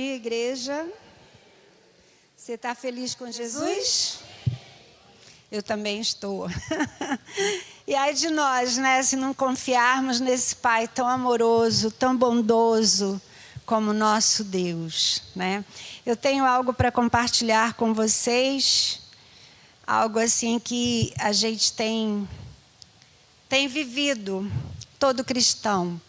Igreja, você está feliz com Jesus? Eu também estou. E ai de nós, né, se não confiarmos nesse Pai tão amoroso, tão bondoso como nosso Deus, né? Eu tenho algo para compartilhar com vocês, algo assim que a gente tem vivido, todo cristão.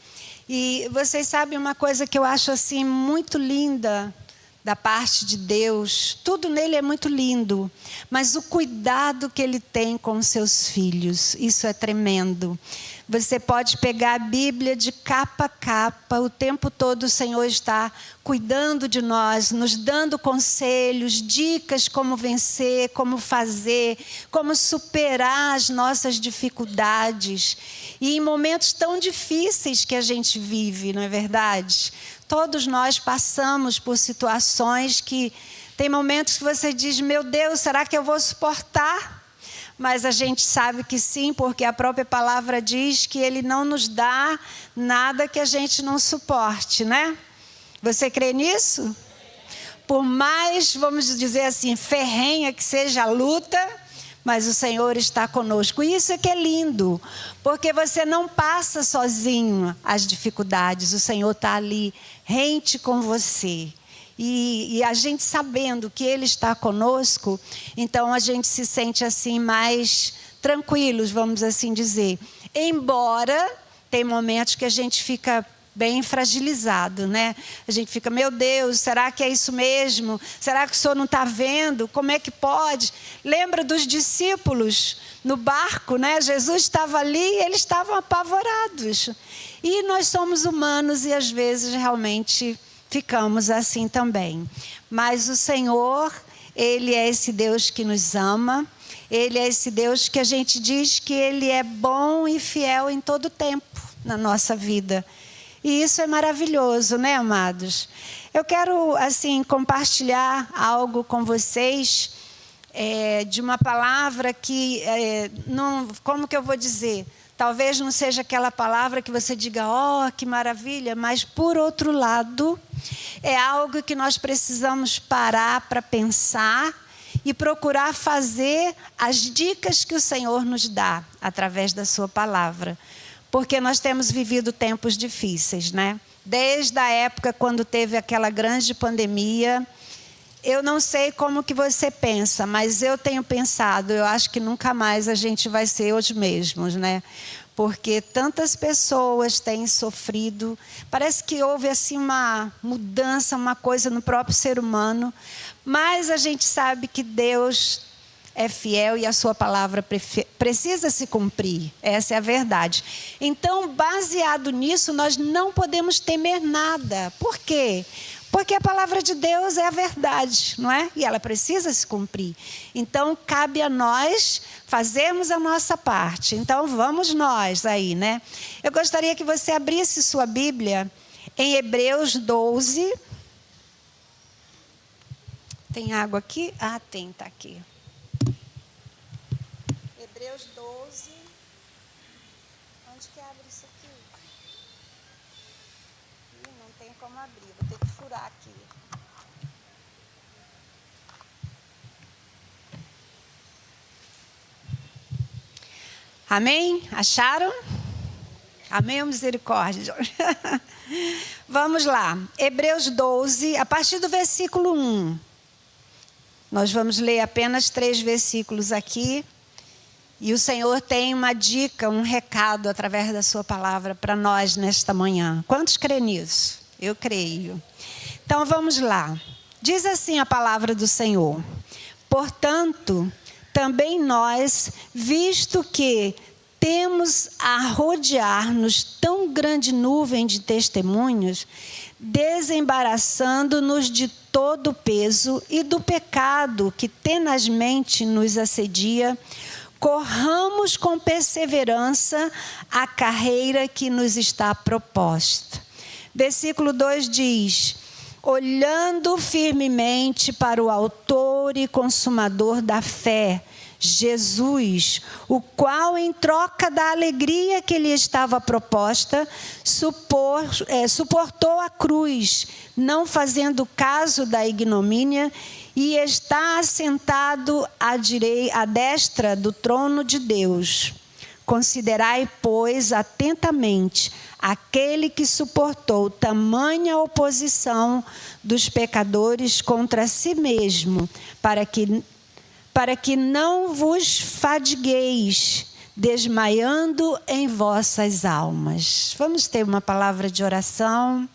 E vocês sabem uma coisa que eu acho assim muito linda da parte de Deus, tudo nele é muito lindo, mas o cuidado que ele tem com os seus filhos, isso é tremendo. Você pode pegar a Bíblia de capa a capa, o tempo todo o Senhor está cuidando de nós, nos dando conselhos, dicas como vencer, como fazer, como superar as nossas dificuldades. E em momentos tão difíceis que a gente vive, não é verdade? Todos nós passamos por situações que tem momentos que você diz, meu Deus, será que eu vou suportar? Mas a gente sabe que sim, porque a própria palavra diz que Ele não nos dá nada que a gente não suporte, né? Você crê nisso? Por mais, vamos dizer assim, ferrenha que seja a luta, mas o Senhor está conosco. E isso é que é lindo, porque você não passa sozinho as dificuldades, o Senhor está ali, rente com você. E a gente sabendo que Ele está conosco, então a gente se sente assim mais tranquilos, vamos assim dizer. Embora tem momentos que a gente fica bem fragilizado, né? A gente fica, meu Deus, será que é isso mesmo? Será que o Senhor não está vendo? Como é que pode? Lembra dos discípulos no barco, né? Jesus estava ali e eles estavam apavorados. E nós somos humanos e às vezes realmente ficamos assim também. Mas o Senhor, Ele é esse Deus que nos ama. Ele é esse Deus que a gente diz que Ele é bom e fiel em todo tempo na nossa vida. E isso é maravilhoso, né, amados? Eu quero, assim, compartilhar algo com vocês de uma palavra que, não, como que eu vou dizer? Talvez não seja aquela palavra que você diga, oh, que maravilha, mas, por outro lado, é algo que nós precisamos parar para pensar e procurar fazer as dicas que o Senhor nos dá através da sua palavra. Porque nós temos vivido tempos difíceis, né? Desde a época quando teve aquela grande pandemia, eu não sei como que você pensa, mas eu tenho pensado, eu acho que nunca mais a gente vai ser os mesmos, né? Porque tantas pessoas têm sofrido, parece que houve assim uma mudança, uma coisa no próprio ser humano, mas a gente sabe que Deus é fiel e a sua palavra precisa se cumprir. Essa é a verdade. Então, baseado nisso, nós não podemos temer nada. Por quê? Porque a palavra de Deus é a verdade, não é? E ela precisa se cumprir. Então, cabe a nós fazermos a nossa parte. Então, vamos nós aí, né? Eu gostaria que você abrisse sua Bíblia em Hebreus 12. Tem água aqui? Ah, tem, está aqui. Hebreus 12. Onde que abre isso aqui? Não tem como abrir, vou ter que furar aqui. Amém? Acharam? Amém ou misericórdia? Vamos lá. Hebreus 12, a partir do versículo 1. Nós vamos ler apenas 3 versículos aqui. E o Senhor tem uma dica, um recado através da sua palavra para nós nesta manhã. Quantos creem nisso? Eu creio. Então vamos lá. Diz assim a palavra do Senhor. Portanto, também nós, visto que temos a rodear-nos tão grande nuvem de testemunhos, desembaraçando-nos de todo o peso e do pecado que tenazmente nos assedia, corramos com perseverança a carreira que nos está proposta. Versículo 2 diz, olhando firmemente para o autor e consumador da fé, Jesus, o qual, em troca da alegria que lhe estava proposta, suportou a cruz, não fazendo caso da ignomínia, e está assentado à destra do trono de Deus. Considerai, pois, atentamente aquele que suportou tamanha oposição dos pecadores contra si mesmo, para que não vos fadigueis, desmaiando em vossas almas. Vamos ter uma palavra de oração.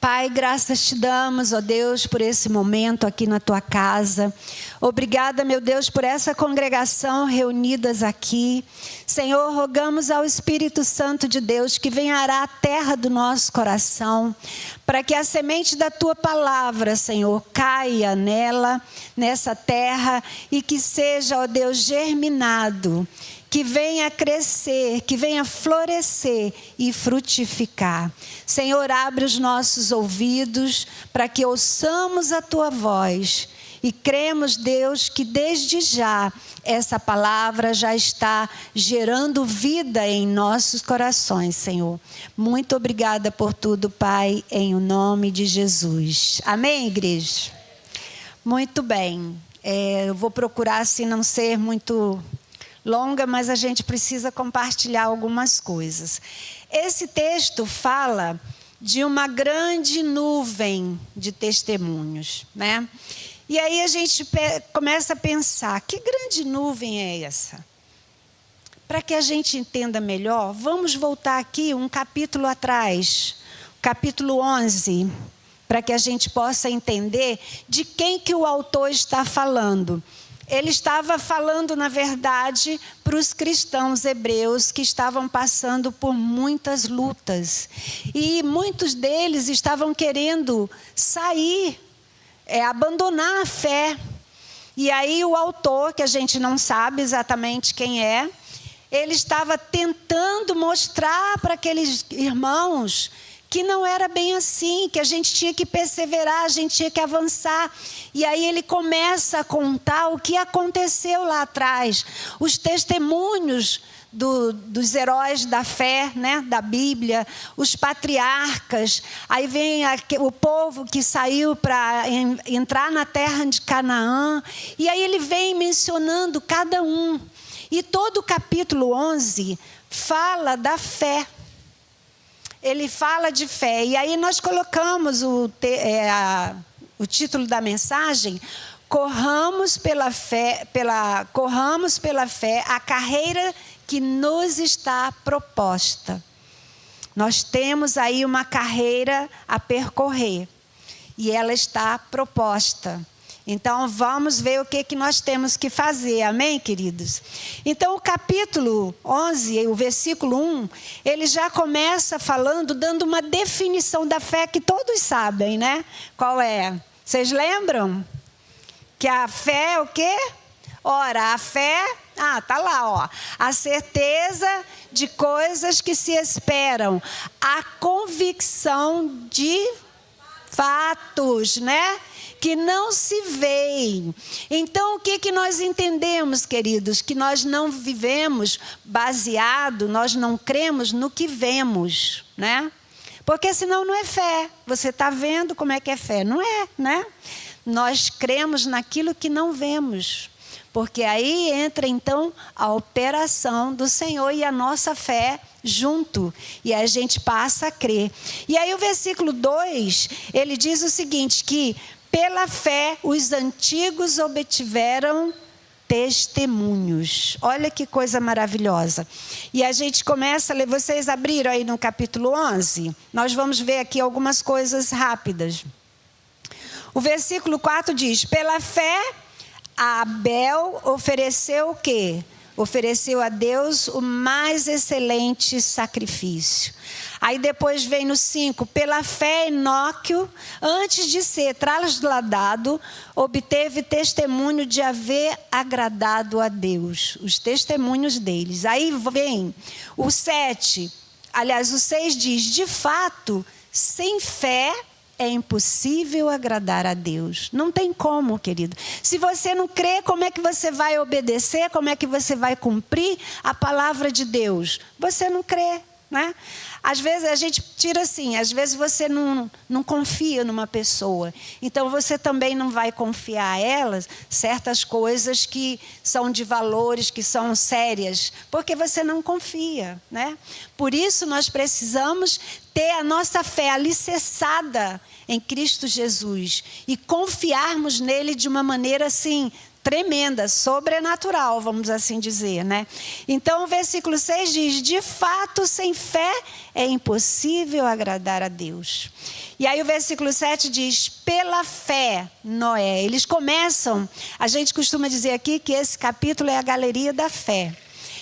Pai, graças te damos, ó Deus, por esse momento aqui na tua casa. Obrigada, meu Deus, por essa congregação reunidas aqui. Senhor, rogamos ao Espírito Santo de Deus que venha arar a terra do nosso coração, para que a semente da tua palavra, Senhor, caia nessa terra e que seja, ó Deus, germinado, que venha crescer, que venha florescer e frutificar. Senhor, abre os nossos ouvidos para que ouçamos a tua voz e cremos, Deus, que desde já essa palavra já está gerando vida em nossos corações, Senhor. Muito obrigada por tudo, Pai, em o nome de Jesus. Amém, igreja? Muito bem. Eu vou procurar assim não ser muito longa, mas a gente precisa compartilhar algumas coisas. Esse texto fala de uma grande nuvem de testemunhos, né? E aí a gente começa a pensar, que grande nuvem é essa? Para que a gente entenda melhor, vamos voltar aqui um capítulo atrás, capítulo 11, para que a gente possa entender de quem que o autor está falando. Ele estava falando, na verdade, para os cristãos hebreus que estavam passando por muitas lutas. E muitos deles estavam querendo sair, abandonar a fé. E aí o autor, que a gente não sabe exatamente quem é, ele estava tentando mostrar para aqueles irmãos que não era bem assim, que a gente tinha que perseverar, a gente tinha que avançar. E aí ele começa a contar o que aconteceu lá atrás, os testemunhos dos heróis da fé, né, da Bíblia, os patriarcas. Aí vem o povo que saiu para entrar na terra de Canaã. E aí ele vem mencionando cada um. E todo o capítulo 11 fala da fé. Ele fala de fé. E aí nós colocamos o título da mensagem: corramos pela fé a carreira que nos está proposta. Nós temos aí uma carreira a percorrer e ela está proposta. Então, vamos ver o que nós temos que fazer. Amém, queridos? Então, o capítulo 11, o versículo 1, ele já começa falando, dando uma definição da fé que todos sabem, né? Qual é? Vocês lembram? Que a fé é o quê? Ora, a fé, tá lá, ó. A certeza de coisas que se esperam. A convicção de fatos, né? Que não se veem. Então, o que nós entendemos, queridos? Que nós não vivemos baseado, nós não cremos no que vemos, né? Porque senão não é fé. Você está vendo como é que é fé? Não é, né? Nós cremos naquilo que não vemos. Porque aí entra, então, a operação do Senhor e a nossa fé junto. E a gente passa a crer. E aí o versículo 2, ele diz o seguinte, que pela fé os antigos obtiveram testemunhos. Olha que coisa maravilhosa. E a gente começa, vocês abriram aí no capítulo 11? Nós vamos ver aqui algumas coisas rápidas. O versículo 4 diz, pela fé Abel ofereceu o quê? Ofereceu a Deus o mais excelente sacrifício. Aí depois vem no 5, pela fé Enoque, antes de ser trasladado, obteve testemunho de haver agradado a Deus. Os testemunhos deles. Aí vem o 7, aliás o 6 diz, de fato, sem fé é impossível agradar a Deus. Não tem como, querido. Se você não crê, como é que você vai obedecer? Como é que você vai cumprir a palavra de Deus? Você não crê, né? Às vezes a gente tira assim, às vezes você não confia numa pessoa. Então você também não vai confiar a elas certas coisas que são de valores, que são sérias, porque você não confia, né? Por isso nós precisamos ter a nossa fé alicerçada em Cristo Jesus e confiarmos nele de uma maneira assim tremenda, sobrenatural, vamos assim dizer, né? Então o versículo 6 diz: de fato, sem fé é impossível agradar a Deus. E aí o versículo 7 diz: pela fé, Noé. Eles começam, a gente costuma dizer aqui que esse capítulo é a galeria da fé.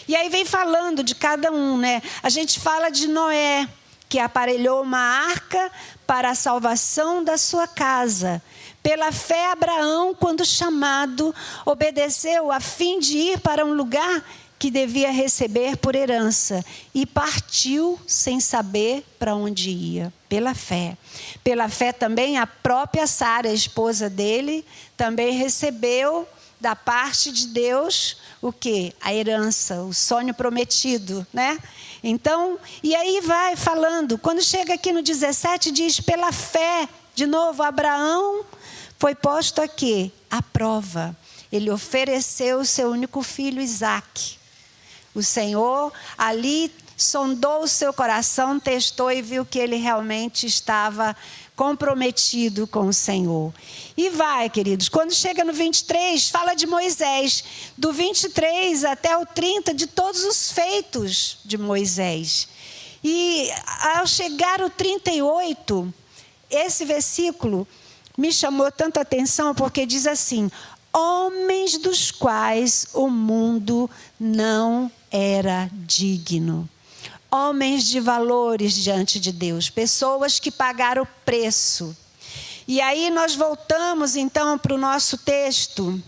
E aí vem falando de cada um, né? A gente fala de Noé, que aparelhou uma arca para a salvação da sua casa. Pela fé, Abraão, quando chamado, obedeceu a fim de ir para um lugar que devia receber por herança e partiu sem saber para onde ia, pela fé. Pela fé também a própria Sara, a esposa dele, também recebeu da parte de Deus o quê? A herança, o sonho prometido, né? Então, e aí vai falando, quando chega aqui no 17 diz: pela fé, de novo, Abraão foi posto aqui à prova. Ele ofereceu o seu único filho, Isaque. O Senhor ali sondou o seu coração, testou e viu que ele realmente estava comprometido com o Senhor. E vai, queridos, quando chega no 23, fala de Moisés. Do 23 até o 30, de todos os feitos de Moisés. E ao chegar o 38, esse versículo me chamou tanta atenção porque diz assim: homens dos quais o mundo não era digno. Homens de valores diante de Deus, pessoas que pagaram o preço. E aí nós voltamos então para o nosso texto,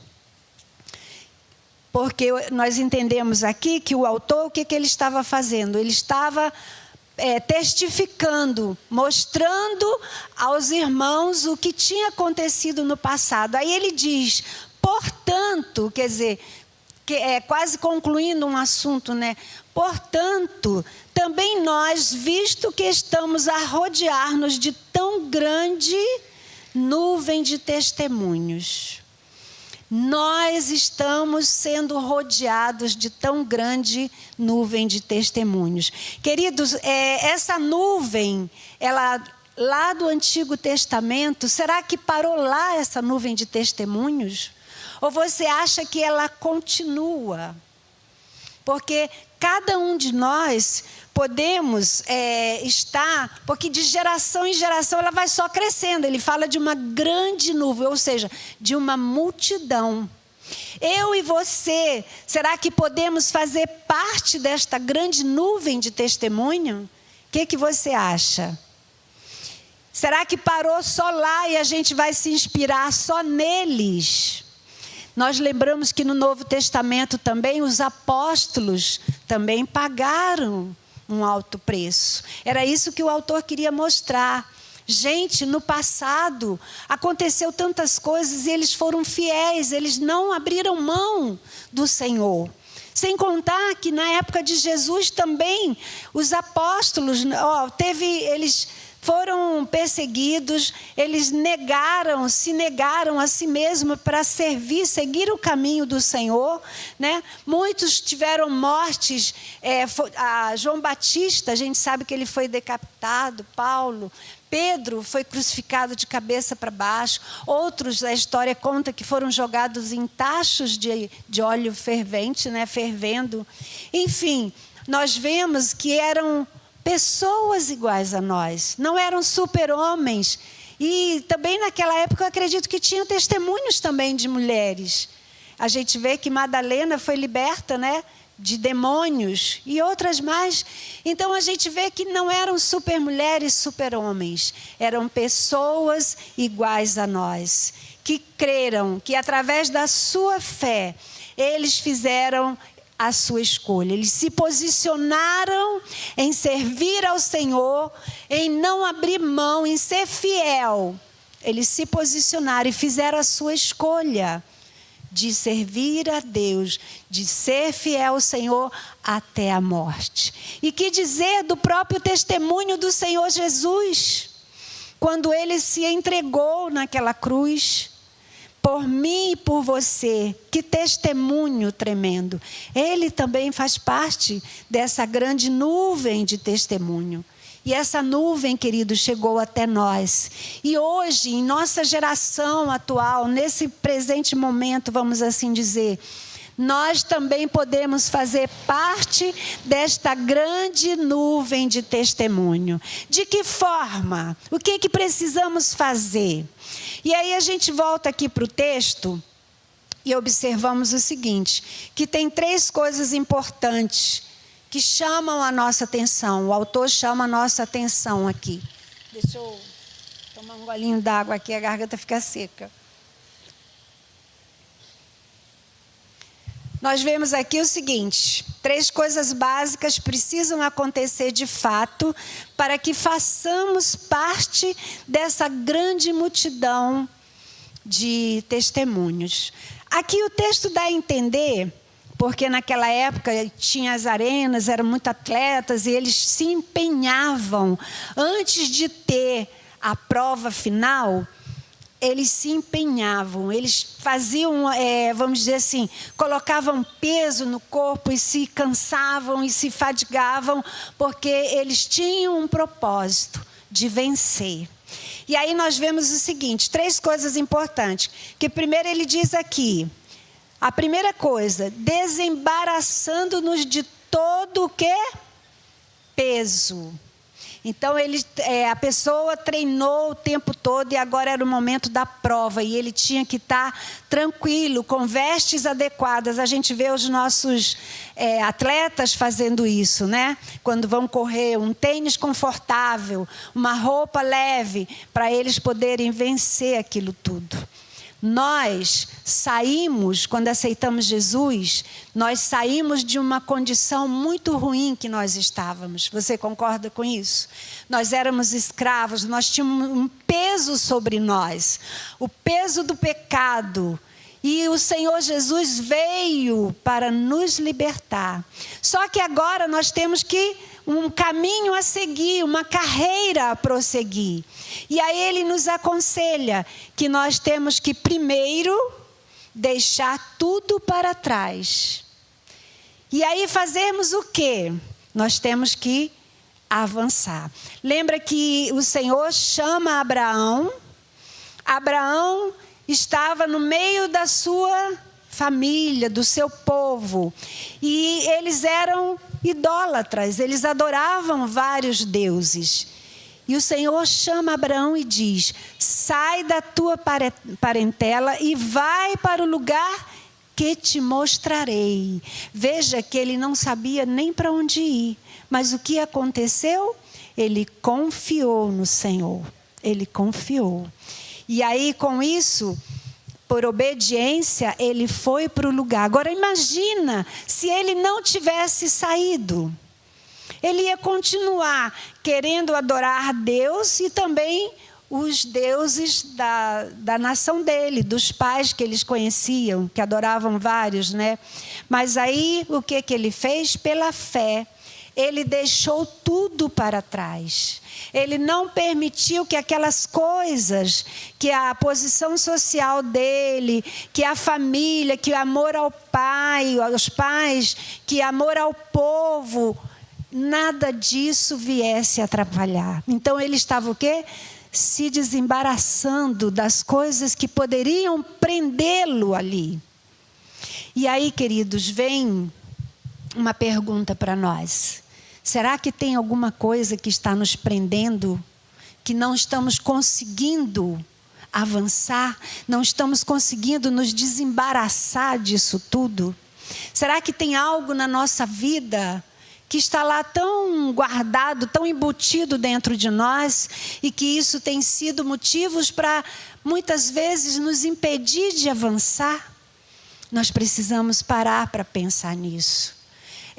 porque nós entendemos aqui que o autor, o que ele estava fazendo? Ele estava testificando, mostrando aos irmãos o que tinha acontecido no passado. Aí ele diz: portanto, quer dizer, que é quase concluindo um assunto, né? Portanto, também nós, visto que estamos a rodear-nos de tão grande nuvem de testemunhos. Nós estamos sendo rodeados de tão grande nuvem de testemunhos. Queridos, essa nuvem, ela lá do Antigo Testamento, será que parou lá essa nuvem de testemunhos? Ou você acha que ela continua? Porque cada um de nós podemos estar, porque de geração em geração ela vai só crescendo. Ele fala de uma grande nuvem, ou seja, de uma multidão. Eu e você, será que podemos fazer parte desta grande nuvem de testemunho? O que você acha? Será que parou só lá e a gente vai se inspirar só neles? Nós lembramos que no Novo Testamento também os apóstolos também pagaram um alto preço. Era isso que o autor queria mostrar. Gente, no passado aconteceu tantas coisas e eles foram fiéis, eles não abriram mão do Senhor. Sem contar que na época de Jesus também os apóstolos, eles foram perseguidos, eles se negaram a si mesmos para seguir o caminho do Senhor, né? Muitos tiveram mortes, João Batista, a gente sabe que ele foi decapitado, Paulo, Pedro foi crucificado de cabeça para baixo, outros, a história conta que foram jogados em tachos de óleo fervente, né? Fervendo. Enfim, nós vemos que eram pessoas iguais a nós, não eram super-homens. E também naquela época eu acredito que tinham testemunhos também de mulheres. A gente vê que Madalena foi liberta, né, de demônios e outras mais. Então a gente vê que não eram super-mulheres, super-homens. Eram pessoas iguais a nós, que creram que através da sua fé, eles fizeram a sua escolha. Eles se posicionaram em servir ao Senhor, em não abrir mão, em ser fiel. Eles se posicionaram e fizeram a sua escolha de servir a Deus, de ser fiel ao Senhor até a morte. E que dizer do próprio testemunho do Senhor Jesus, quando Ele se entregou naquela cruz, por mim e por você. Que testemunho tremendo. Ele também faz parte dessa grande nuvem de testemunho. E essa nuvem, querido, chegou até nós. E hoje, em nossa geração atual, nesse presente momento, vamos assim dizer, nós também podemos fazer parte desta grande nuvem de testemunho. De que forma? O que precisamos fazer? E aí a gente volta aqui para o texto e observamos o seguinte, que tem 3 coisas importantes que chamam a nossa atenção. O autor chama a nossa atenção aqui. Deixa eu tomar um golinho d'água aqui, a garganta fica seca. Nós vemos aqui o seguinte, 3 coisas básicas precisam acontecer de fato para que façamos parte dessa grande multidão de testemunhos. Aqui o texto dá a entender, porque naquela época tinha as arenas, eram muito atletas e eles se empenhavam antes de ter a prova final. Eles se empenhavam, eles faziam, vamos dizer assim, colocavam peso no corpo e se cansavam e se fadigavam, porque eles tinham um propósito de vencer. E aí nós vemos o seguinte, 3 coisas importantes, que primeiro ele diz aqui, a primeira coisa, desembaraçando-nos de todo o que? Peso. Então, a pessoa treinou o tempo todo e agora era o momento da prova. E ele tinha que estar tranquilo, com vestes adequadas. A gente vê os nossos atletas fazendo isso, né? Quando vão correr, um tênis confortável, uma roupa leve, para eles poderem vencer aquilo tudo. Nós saímos, quando aceitamos Jesus, nós saímos de uma condição muito ruim que nós estávamos. Você concorda com isso? Nós éramos escravos, nós tínhamos um peso sobre nós, o peso do pecado. E o Senhor Jesus veio para nos libertar. Só que agora nós temos um caminho a seguir, uma carreira a prosseguir. E aí ele nos aconselha que nós temos que primeiro deixar tudo para trás. E aí fazermos o quê? Nós temos que avançar. Lembra que o Senhor chama Abraão. Abraão estava no meio da sua família, do seu povo. E eles eram idólatras, eles adoravam vários deuses. E o Senhor chama Abraão e diz, sai da tua parentela e vai para o lugar que te mostrarei. Veja que ele não sabia nem para onde ir. Mas o que aconteceu? Ele confiou no Senhor. Ele confiou. E aí, com isso, por obediência, ele foi para o lugar. Agora, imagina se ele não tivesse saído. Ele ia continuar querendo adorar Deus e também os deuses da nação dele, dos pais que eles conheciam, que adoravam vários, né? Mas aí, o que ele fez? Pela fé, ele deixou tudo para trás. Ele não permitiu que aquelas coisas, que a posição social dele, que a família, que o amor ao pai, aos pais, que amor ao povo, nada disso viesse a atrapalhar. Então ele estava o quê? Se desembaraçando das coisas que poderiam prendê-lo ali. E aí, queridos, vem uma pergunta para nós. Será que tem alguma coisa que está nos prendendo, que não estamos conseguindo avançar, não estamos conseguindo nos desembaraçar disso tudo? Será que tem algo na nossa vida que está lá tão guardado, tão embutido dentro de nós e que isso tem sido motivos para muitas vezes nos impedir de avançar? Nós precisamos parar para pensar nisso.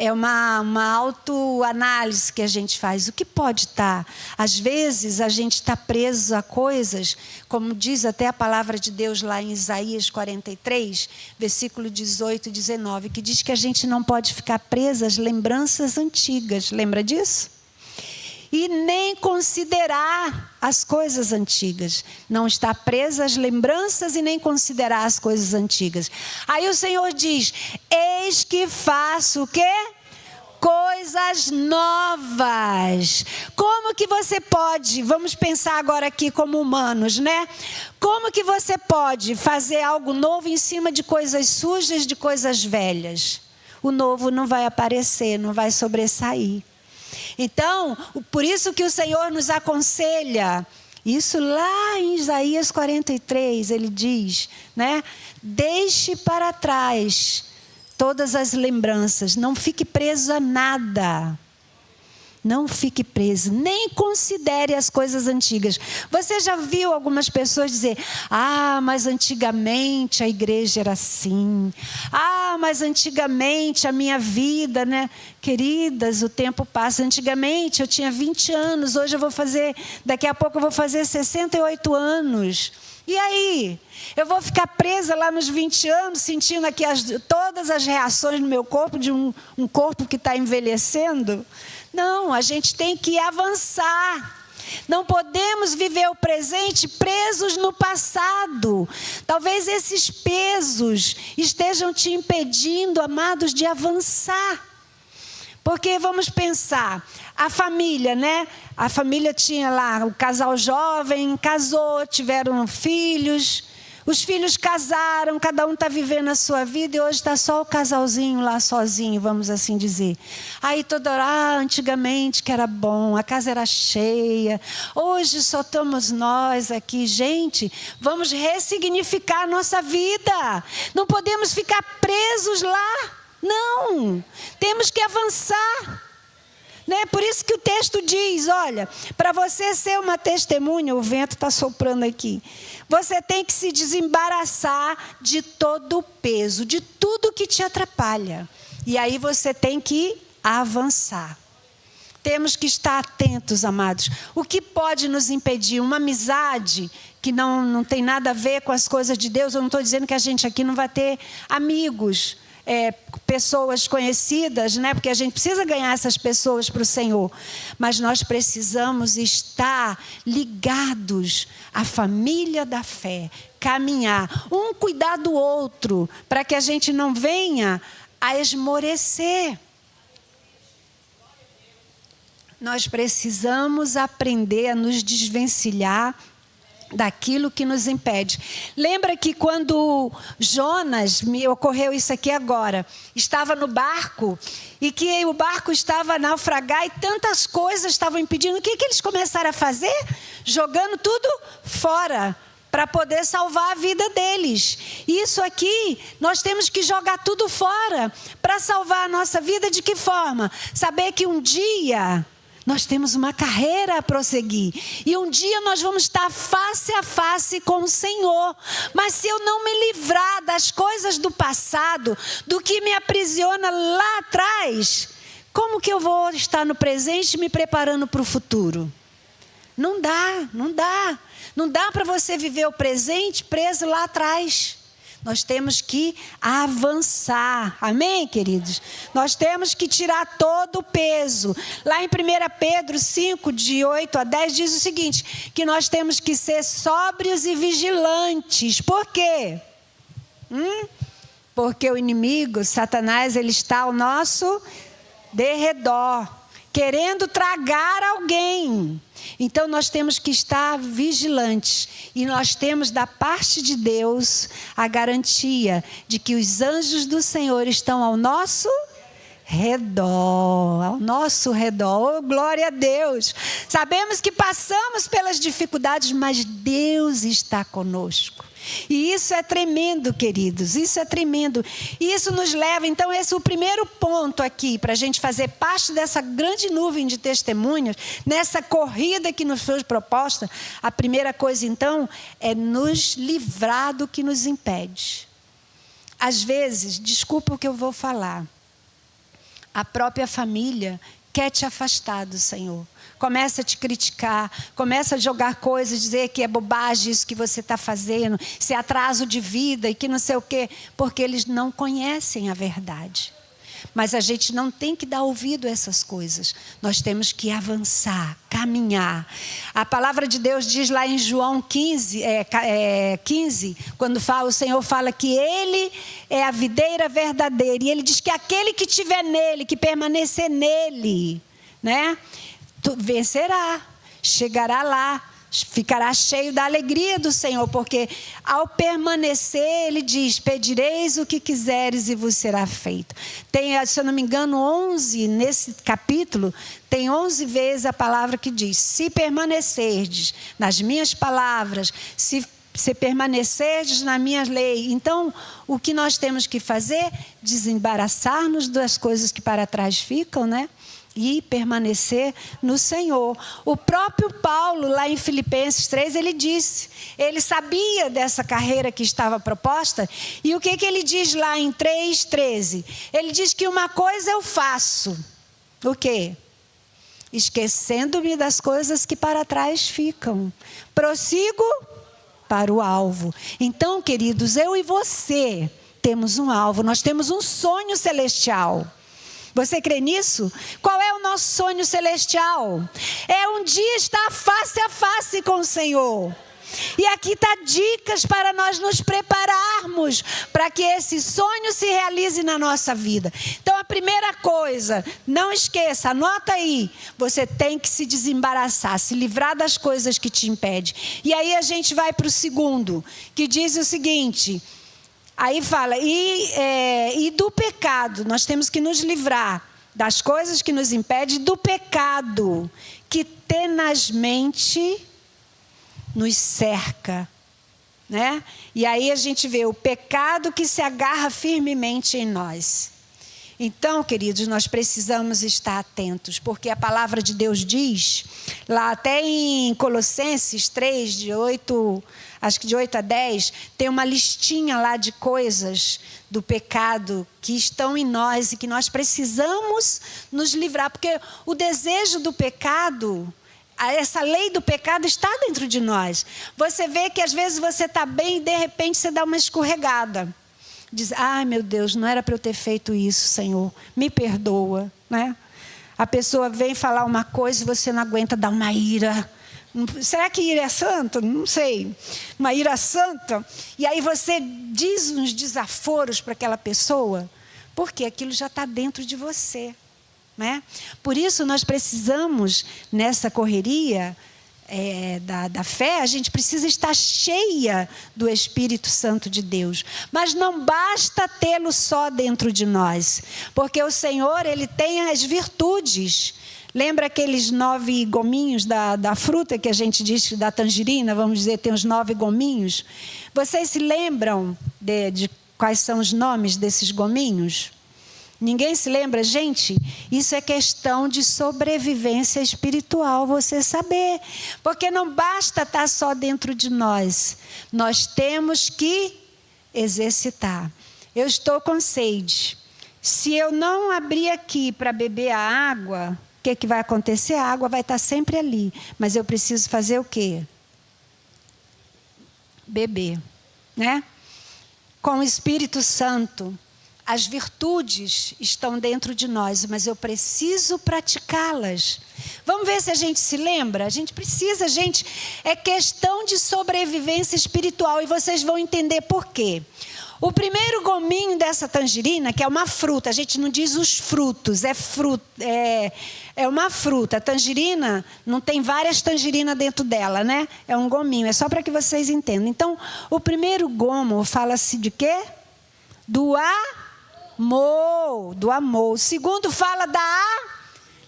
é uma autoanálise que a gente faz. O que pode estar? Às vezes a gente está preso a coisas, como diz até a palavra de Deus lá em Isaías 43, versículo 18 e 19, que diz que a gente não pode ficar preso às lembranças antigas. Lembra disso? E nem considerar as coisas antigas. Não estar presa às lembranças e nem considerar as coisas antigas. Aí o Senhor diz: eis que faço o quê? Coisas novas. Como que você pode, vamos pensar agora aqui como humanos, né? Como que você pode fazer algo novo em cima de coisas sujas, de coisas velhas? O novo não vai aparecer, não vai sobressair. Então, por isso que o Senhor nos aconselha, isso lá em Isaías 43, ele diz, né? Deixe para trás todas as lembranças, não fique preso a nada. Não fique preso, nem considere as coisas antigas. Você já viu algumas pessoas dizer: ah, mas antigamente a igreja era assim. Ah, mas antigamente a minha vida, né? Queridas, o tempo passa. Antigamente eu tinha 20 anos, hoje eu vou fazer, daqui a pouco eu vou fazer 68 anos. E aí? Eu vou ficar presa lá nos 20 anos, sentindo aqui todas as reações no meu corpo, de um corpo que está envelhecendo? Não, a gente tem que avançar. Não podemos viver o presente presos no passado. Talvez esses pesos estejam te impedindo, amados, de avançar. Porque vamos pensar, a família, né? A família tinha lá o casal jovem, casou, tiveram filhos. Os filhos casaram, cada um está vivendo a sua vida e hoje está só o casalzinho lá sozinho, vamos assim dizer. Aí toda hora, antigamente que era bom, a casa era cheia, hoje só estamos nós aqui. Gente, vamos ressignificar a nossa vida. Não podemos ficar presos lá, não. Temos que avançar. Né? Por isso que o texto diz, olha, para você ser uma testemunha, o vento está soprando aqui, você tem que se desembaraçar de todo o peso, de tudo que te atrapalha. E aí você tem que avançar. Temos que estar atentos, amados. O que pode nos impedir? Uma amizade que não tem nada a ver com as coisas de Deus. Eu não estou dizendo que a gente aqui não vai ter amigos, pessoas conhecidas, né? Porque a gente precisa ganhar essas pessoas para o Senhor. Mas nós precisamos estar ligados à família da fé, caminhar, um cuidar do outro, para que a gente não venha a esmorecer. Nós precisamos aprender a nos desvencilhar daquilo que nos impede. Lembra que quando Jonas, me ocorreu isso aqui agora, estava no barco e que o barco estava a naufragar e tantas coisas estavam impedindo. O que eles começaram a fazer? Jogando tudo fora para poder salvar a vida deles. Isso aqui, nós temos que jogar tudo fora para salvar a nossa vida. De que forma? Saber que um dia nós temos uma carreira a prosseguir. E um dia nós vamos estar face a face com o Senhor. Mas se eu não me livrar das coisas do passado, do que me aprisiona lá atrás, como que eu vou estar no presente me preparando para o futuro? Não dá, não dá. Não dá para você viver o presente preso lá atrás. Nós temos que avançar. Amém, queridos? Nós temos que tirar todo o peso. Lá em 1 Pedro 5, de 8 a 10, diz o seguinte, que nós temos que ser sóbrios e vigilantes. Por quê? Porque o inimigo, Satanás, ele está ao nosso derredor, querendo tragar alguém. Então nós temos que estar vigilantes. E nós temos da parte de Deus a garantia de que os anjos do Senhor estão ao nosso redor. Ao nosso redor. Oh, glória a Deus. Sabemos que passamos pelas dificuldades, mas Deus está conosco. E isso é tremendo, queridos, isso é tremendo. E isso nos leva, então, esse é o primeiro ponto aqui, para a gente fazer parte dessa grande nuvem de testemunhas, nessa corrida que nos foi proposta. A primeira coisa, então, é nos livrar do que nos impede. Às vezes, desculpa o que eu vou falar, a própria família quer te afastar do Senhor. Começa a te criticar, começa a jogar coisas, dizer que é bobagem isso que você está fazendo, se é atraso de vida e que não sei o quê, porque eles não conhecem a verdade. Mas a gente não tem que dar ouvido a essas coisas. Nós temos que avançar, caminhar. A palavra de Deus diz lá em João 15, quando o Senhor fala que Ele é a videira verdadeira. E Ele diz que aquele que estiver nele, que permanecer nele, né, vencerá, chegará lá. Ficará cheio da alegria do Senhor, porque ao permanecer, Ele diz, pedireis o que quiseres e vos será feito. Tem, se eu não me engano, 11, nesse capítulo, tem 11 vezes a palavra que diz, se permanecerdes nas minhas palavras, se permanecerdes na minha lei. Então, o que nós temos que fazer? Desembaraçar-nos das coisas que para trás ficam, né? E permanecer no Senhor. O próprio Paulo, lá em Filipenses 3, ele disse, ele sabia dessa carreira que estava proposta, e o que ele diz lá em 3:13? Ele diz que uma coisa eu faço, o quê? Esquecendo-me das coisas que para trás ficam, prossigo para o alvo. Então, queridos, eu e você temos um alvo, nós temos um sonho celestial. Você crê nisso? Qual é o nosso sonho celestial? É um dia estar face a face com o Senhor. E aqui está dicas para nós nos prepararmos para que esse sonho se realize na nossa vida. Então a primeira coisa, não esqueça, anota aí, você tem que se desembaraçar, se livrar das coisas que te impedem. E aí a gente vai para o segundo, que diz o seguinte... Aí fala, e do pecado, nós temos que nos livrar das coisas que nos impedem, do pecado que tenazmente nos cerca, né? E aí a gente vê o pecado que se agarra firmemente em nós. Então, queridos, nós precisamos estar atentos, porque a palavra de Deus diz, lá até em Colossenses 3, de 8 a 10, tem uma listinha lá de coisas do pecado que estão em nós e que nós precisamos nos livrar, porque o desejo do pecado, essa lei do pecado está dentro de nós. Você vê que às vezes você está bem e de repente você dá uma escorregada. Diz, ai meu Deus, não era para eu ter feito isso, Senhor, me perdoa, né? A pessoa vem falar uma coisa e você não aguenta dar uma ira. Será que ira é santa? Não sei. Uma ira santa. E aí você diz uns desaforos para aquela pessoa, porque aquilo já está dentro de você, né? Por isso nós precisamos, nessa correria da fé, a gente precisa estar cheia do Espírito Santo de Deus. Mas não basta tê-lo só dentro de nós, porque o Senhor, Ele tem as virtudes. Lembra aqueles 9 gominhos da fruta que a gente diz, da tangerina, vamos dizer, tem os 9 gominhos? Vocês se lembram de quais são os nomes desses gominhos? Ninguém se lembra? Gente, isso é questão de sobrevivência espiritual, você saber. Porque não basta estar só dentro de nós. Nós temos que exercitar. Eu estou com sede. Se eu não abrir aqui para beber a água, o que vai acontecer? A água vai estar sempre ali. Mas eu preciso fazer o quê? Beber, né? Com o Espírito Santo. As virtudes estão dentro de nós, mas eu preciso praticá-las. Vamos ver se a gente se lembra? A gente precisa, gente. É questão de sobrevivência espiritual e vocês vão entender por quê. O primeiro gominho dessa tangerina, que é uma fruta, a gente não diz os frutos, é uma fruta. A tangerina, não tem várias tangerinas dentro dela, né? É um gominho, é só para que vocês entendam. Então, o primeiro gomo fala-se de quê? Do amor. O segundo fala da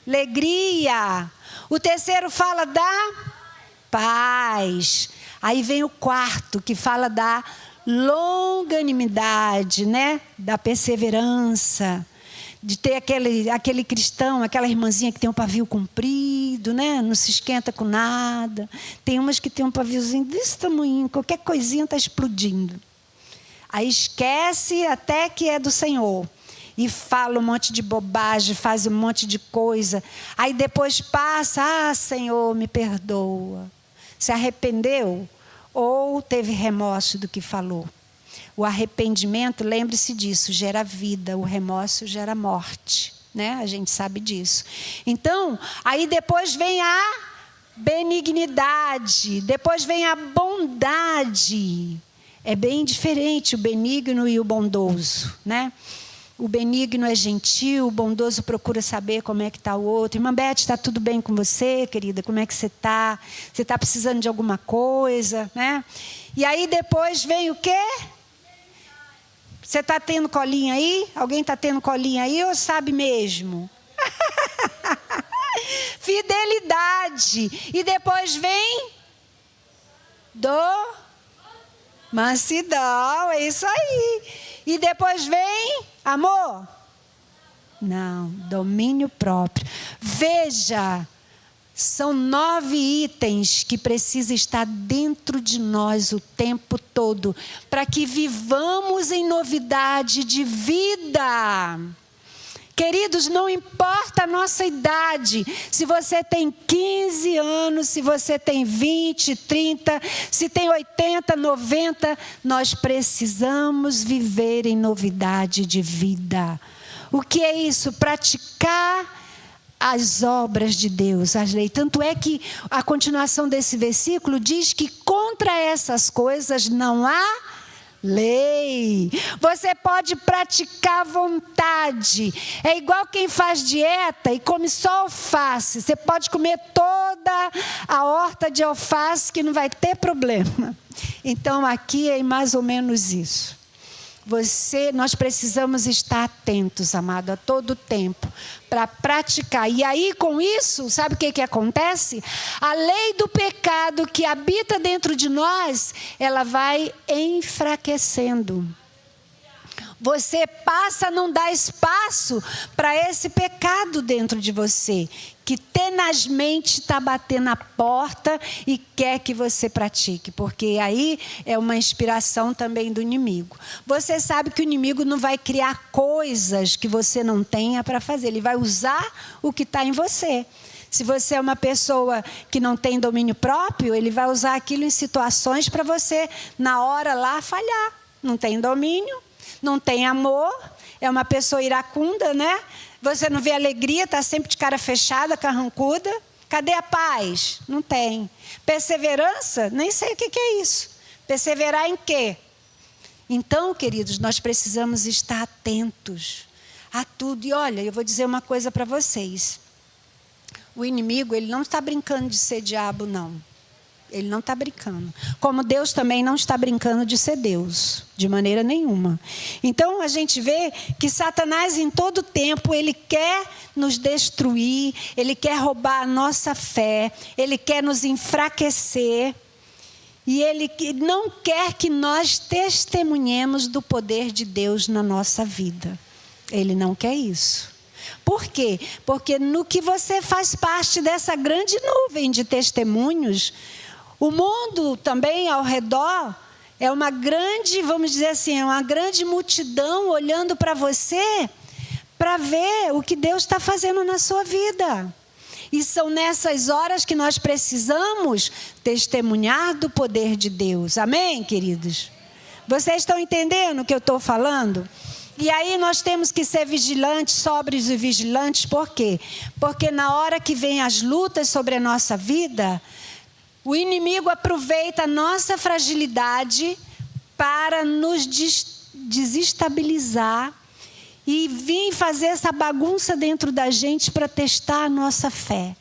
alegria. O terceiro fala da paz. Aí vem o quarto, que fala da longanimidade, né? Da perseverança. De ter aquele cristão, aquela irmãzinha que tem um pavio comprido, né? Não se esquenta com nada. Tem umas que tem um paviozinho desse tamanho, qualquer coisinha está explodindo. Aí esquece até que é do Senhor. e fala um monte de bobagem, faz um monte de coisa. Aí depois passa, Senhor, me perdoa. Se arrependeu ou teve remorso do que falou? O arrependimento, lembre-se disso, gera vida, o remorso gera morte, né? A gente sabe disso. Então, aí depois vem a benignidade, depois vem a bondade. É bem diferente o benigno e o bondoso, né? O benigno é gentil, o bondoso procura saber como é que está o outro. Irmã Beth, está tudo bem com você, querida? Como é que você está? Você está precisando de alguma coisa, né? E aí depois vem o quê? Você está tendo colinha aí? Alguém está tendo colinha aí ou sabe mesmo? Fidelidade. E depois vem mansidão, é isso aí. E depois vem amor? Não, domínio próprio. Veja, são 9 itens que precisam estar dentro de nós o tempo todo, para que vivamos em novidade de vida. Queridos, não importa a nossa idade, se você tem 15 anos, se você tem 20, 30, se tem 80, 90, nós precisamos viver em novidade de vida. O que é isso? Praticar as obras de Deus, as leis. Tanto é que a continuação desse versículo diz que contra essas coisas não há lei. Você pode praticar à vontade. É igual quem faz dieta e come só alface. Você pode comer toda a horta de alface que não vai ter problema. Então aqui é mais ou menos isso. Nós precisamos estar atentos, amado, a todo tempo, para praticar. E aí, com isso, sabe o que acontece? A lei do pecado que habita dentro de nós, ela vai enfraquecendo. Você passa a não dar espaço para esse pecado dentro de você, que tenazmente está batendo na porta e quer que você pratique, porque aí é uma inspiração também do inimigo. Você sabe que o inimigo não vai criar coisas que você não tenha para fazer, ele vai usar o que está em você. Se você é uma pessoa que não tem domínio próprio, ele vai usar aquilo em situações para você, na hora lá, falhar. Não tem domínio, não tem amor, é uma pessoa iracunda, né? Você não vê alegria, está sempre de cara fechada, carrancuda. Cadê a paz? Não tem. Perseverança? Nem sei o que é isso. Perseverar em quê? Então, queridos, nós precisamos estar atentos a tudo. E olha, eu vou dizer uma coisa para vocês. O inimigo, ele não está brincando de ser diabo, não. Ele não está brincando. Como Deus também não está brincando de ser Deus, de maneira nenhuma. Então a gente vê que Satanás em todo tempo, ele quer nos destruir, ele quer roubar a nossa fé, ele quer nos enfraquecer. E ele não quer que nós testemunhemos do poder de Deus na nossa vida. Ele não quer isso. Por quê? Porque no que você faz parte dessa grande nuvem de testemunhos, o mundo também ao redor é uma grande, vamos dizer assim, é uma grande multidão olhando para você para ver o que Deus está fazendo na sua vida. E são nessas horas que nós precisamos testemunhar do poder de Deus. Amém, queridos? Vocês estão entendendo o que eu estou falando? E aí nós temos que ser vigilantes, sóbrios e vigilantes. Por quê? Porque na hora que vem as lutas sobre a nossa vida, o inimigo aproveita a nossa fragilidade para nos desestabilizar e vir fazer essa bagunça dentro da gente para testar a nossa fé.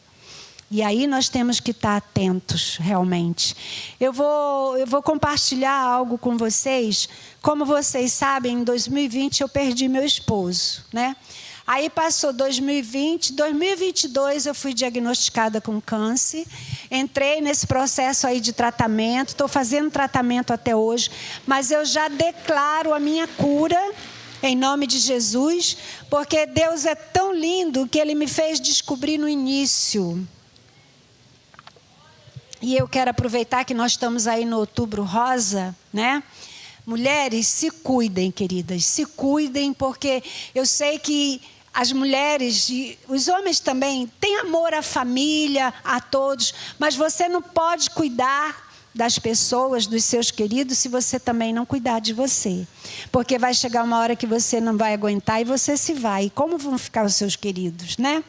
E aí nós temos que estar atentos, realmente. Eu vou compartilhar algo com vocês. Como vocês sabem, em 2020 eu perdi meu esposo, né? Aí passou 2020, 2022 eu fui diagnosticada com câncer. Entrei nesse processo aí de tratamento, estou fazendo tratamento até hoje, mas eu já declaro a minha cura em nome de Jesus, porque Deus é tão lindo que Ele me fez descobrir no início. E eu quero aproveitar que nós estamos aí no Outubro Rosa, né? Mulheres, se cuidem, queridas, se cuidem, porque eu sei que as mulheres e os homens também têm amor à família, a todos, mas você não pode cuidar das pessoas, dos seus queridos, se você também não cuidar de você. Porque vai chegar uma hora que você não vai aguentar e você se vai. E como vão ficar os seus queridos, né?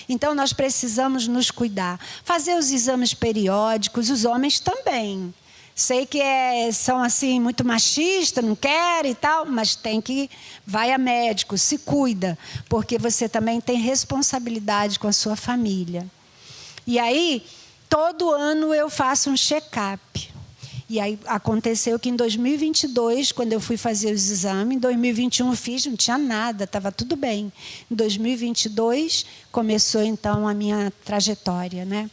Então, nós precisamos nos cuidar. Fazer os exames periódicos, os homens também. Sei que são assim muito machistas, não querem e tal, mas tem que... Vai a médico, se cuida, porque você também tem responsabilidade com a sua família. E aí... Todo ano eu faço um check-up. E aí aconteceu que em 2022, quando eu fui fazer os exames, em 2021 fiz, não tinha nada, estava tudo bem. Em 2022 começou então a minha trajetória, né?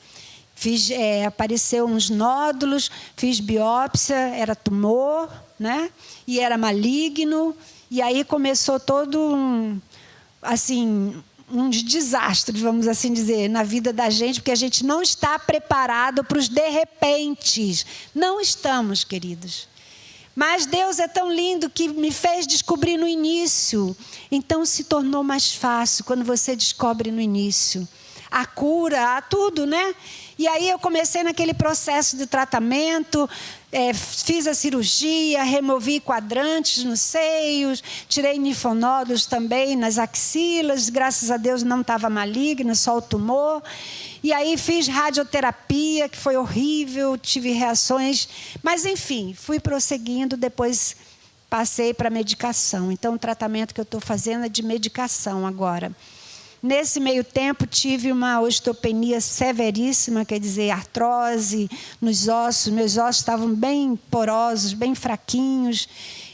Apareceu uns nódulos, fiz biópsia, era tumor, né? E era maligno. E aí começou todo uns desastres, vamos assim dizer, na vida da gente, porque a gente não está preparado para os de repentes. Não estamos, queridos. Mas Deus é tão lindo que me fez descobrir no início. Então se tornou mais fácil quando você descobre no início. A cura, tudo, né? E aí eu comecei naquele processo de tratamento, fiz a cirurgia, removi quadrantes nos seios, tirei linfonódulos também nas axilas, graças a Deus não estava maligno, só o tumor. E aí fiz radioterapia, que foi horrível, tive reações, mas enfim, fui prosseguindo, depois passei para medicação. Então o tratamento que eu estou fazendo é de medicação agora. Nesse meio tempo, tive uma osteopenia severíssima, quer dizer, artrose nos ossos. Meus ossos estavam bem porosos, bem fraquinhos.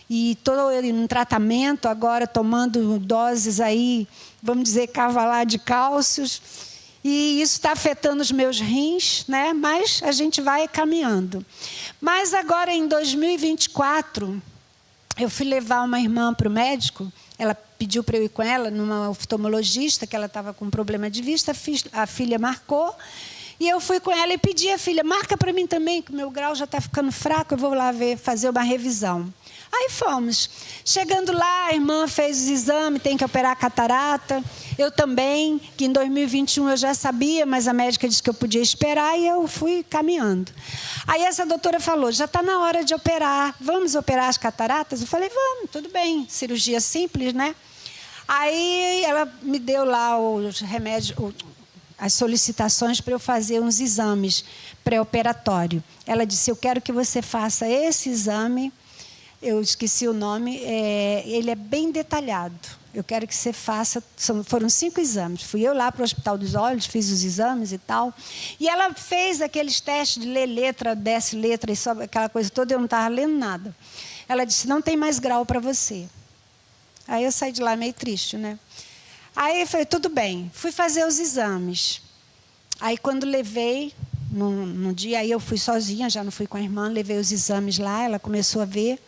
E estou em tratamento agora, tomando doses aí, vamos dizer, cavalar de cálcios. E isso está afetando os meus rins, né? Mas a gente vai caminhando. Mas agora, em 2024, eu fui levar uma irmã para o médico. Ela pediu para eu ir com ela numa oftalmologista, que ela estava com problema de vista, a filha marcou, e eu fui com ela e pedi à filha, marca para mim também, que o meu grau já está ficando fraco, eu vou lá fazer uma revisão. Aí fomos. Chegando lá, a irmã fez os exames, tem que operar a catarata. Eu também, que em 2021 eu já sabia, mas a médica disse que eu podia esperar e eu fui caminhando. Aí essa doutora falou, já está na hora de operar, vamos operar as cataratas? Eu falei, vamos, tudo bem, cirurgia simples, né? Aí ela me deu lá os remédios, as solicitações para eu fazer uns exames pré-operatórios. Ela disse, eu quero que você faça esse exame. Eu esqueci o nome, ele é bem detalhado. Eu quero que você faça, foram 5 exames. Fui eu lá para o Hospital dos Olhos, fiz os exames e tal. E ela fez aqueles testes de ler letra, desce letra, e só aquela coisa toda, eu não estava lendo nada. Ela disse, não tem mais grau para você. Aí eu saí de lá meio triste, né? Aí eu falei, tudo bem, fui fazer os exames. Aí quando levei, no dia, aí eu fui sozinha, já não fui com a irmã, levei os exames lá, ela começou a ver.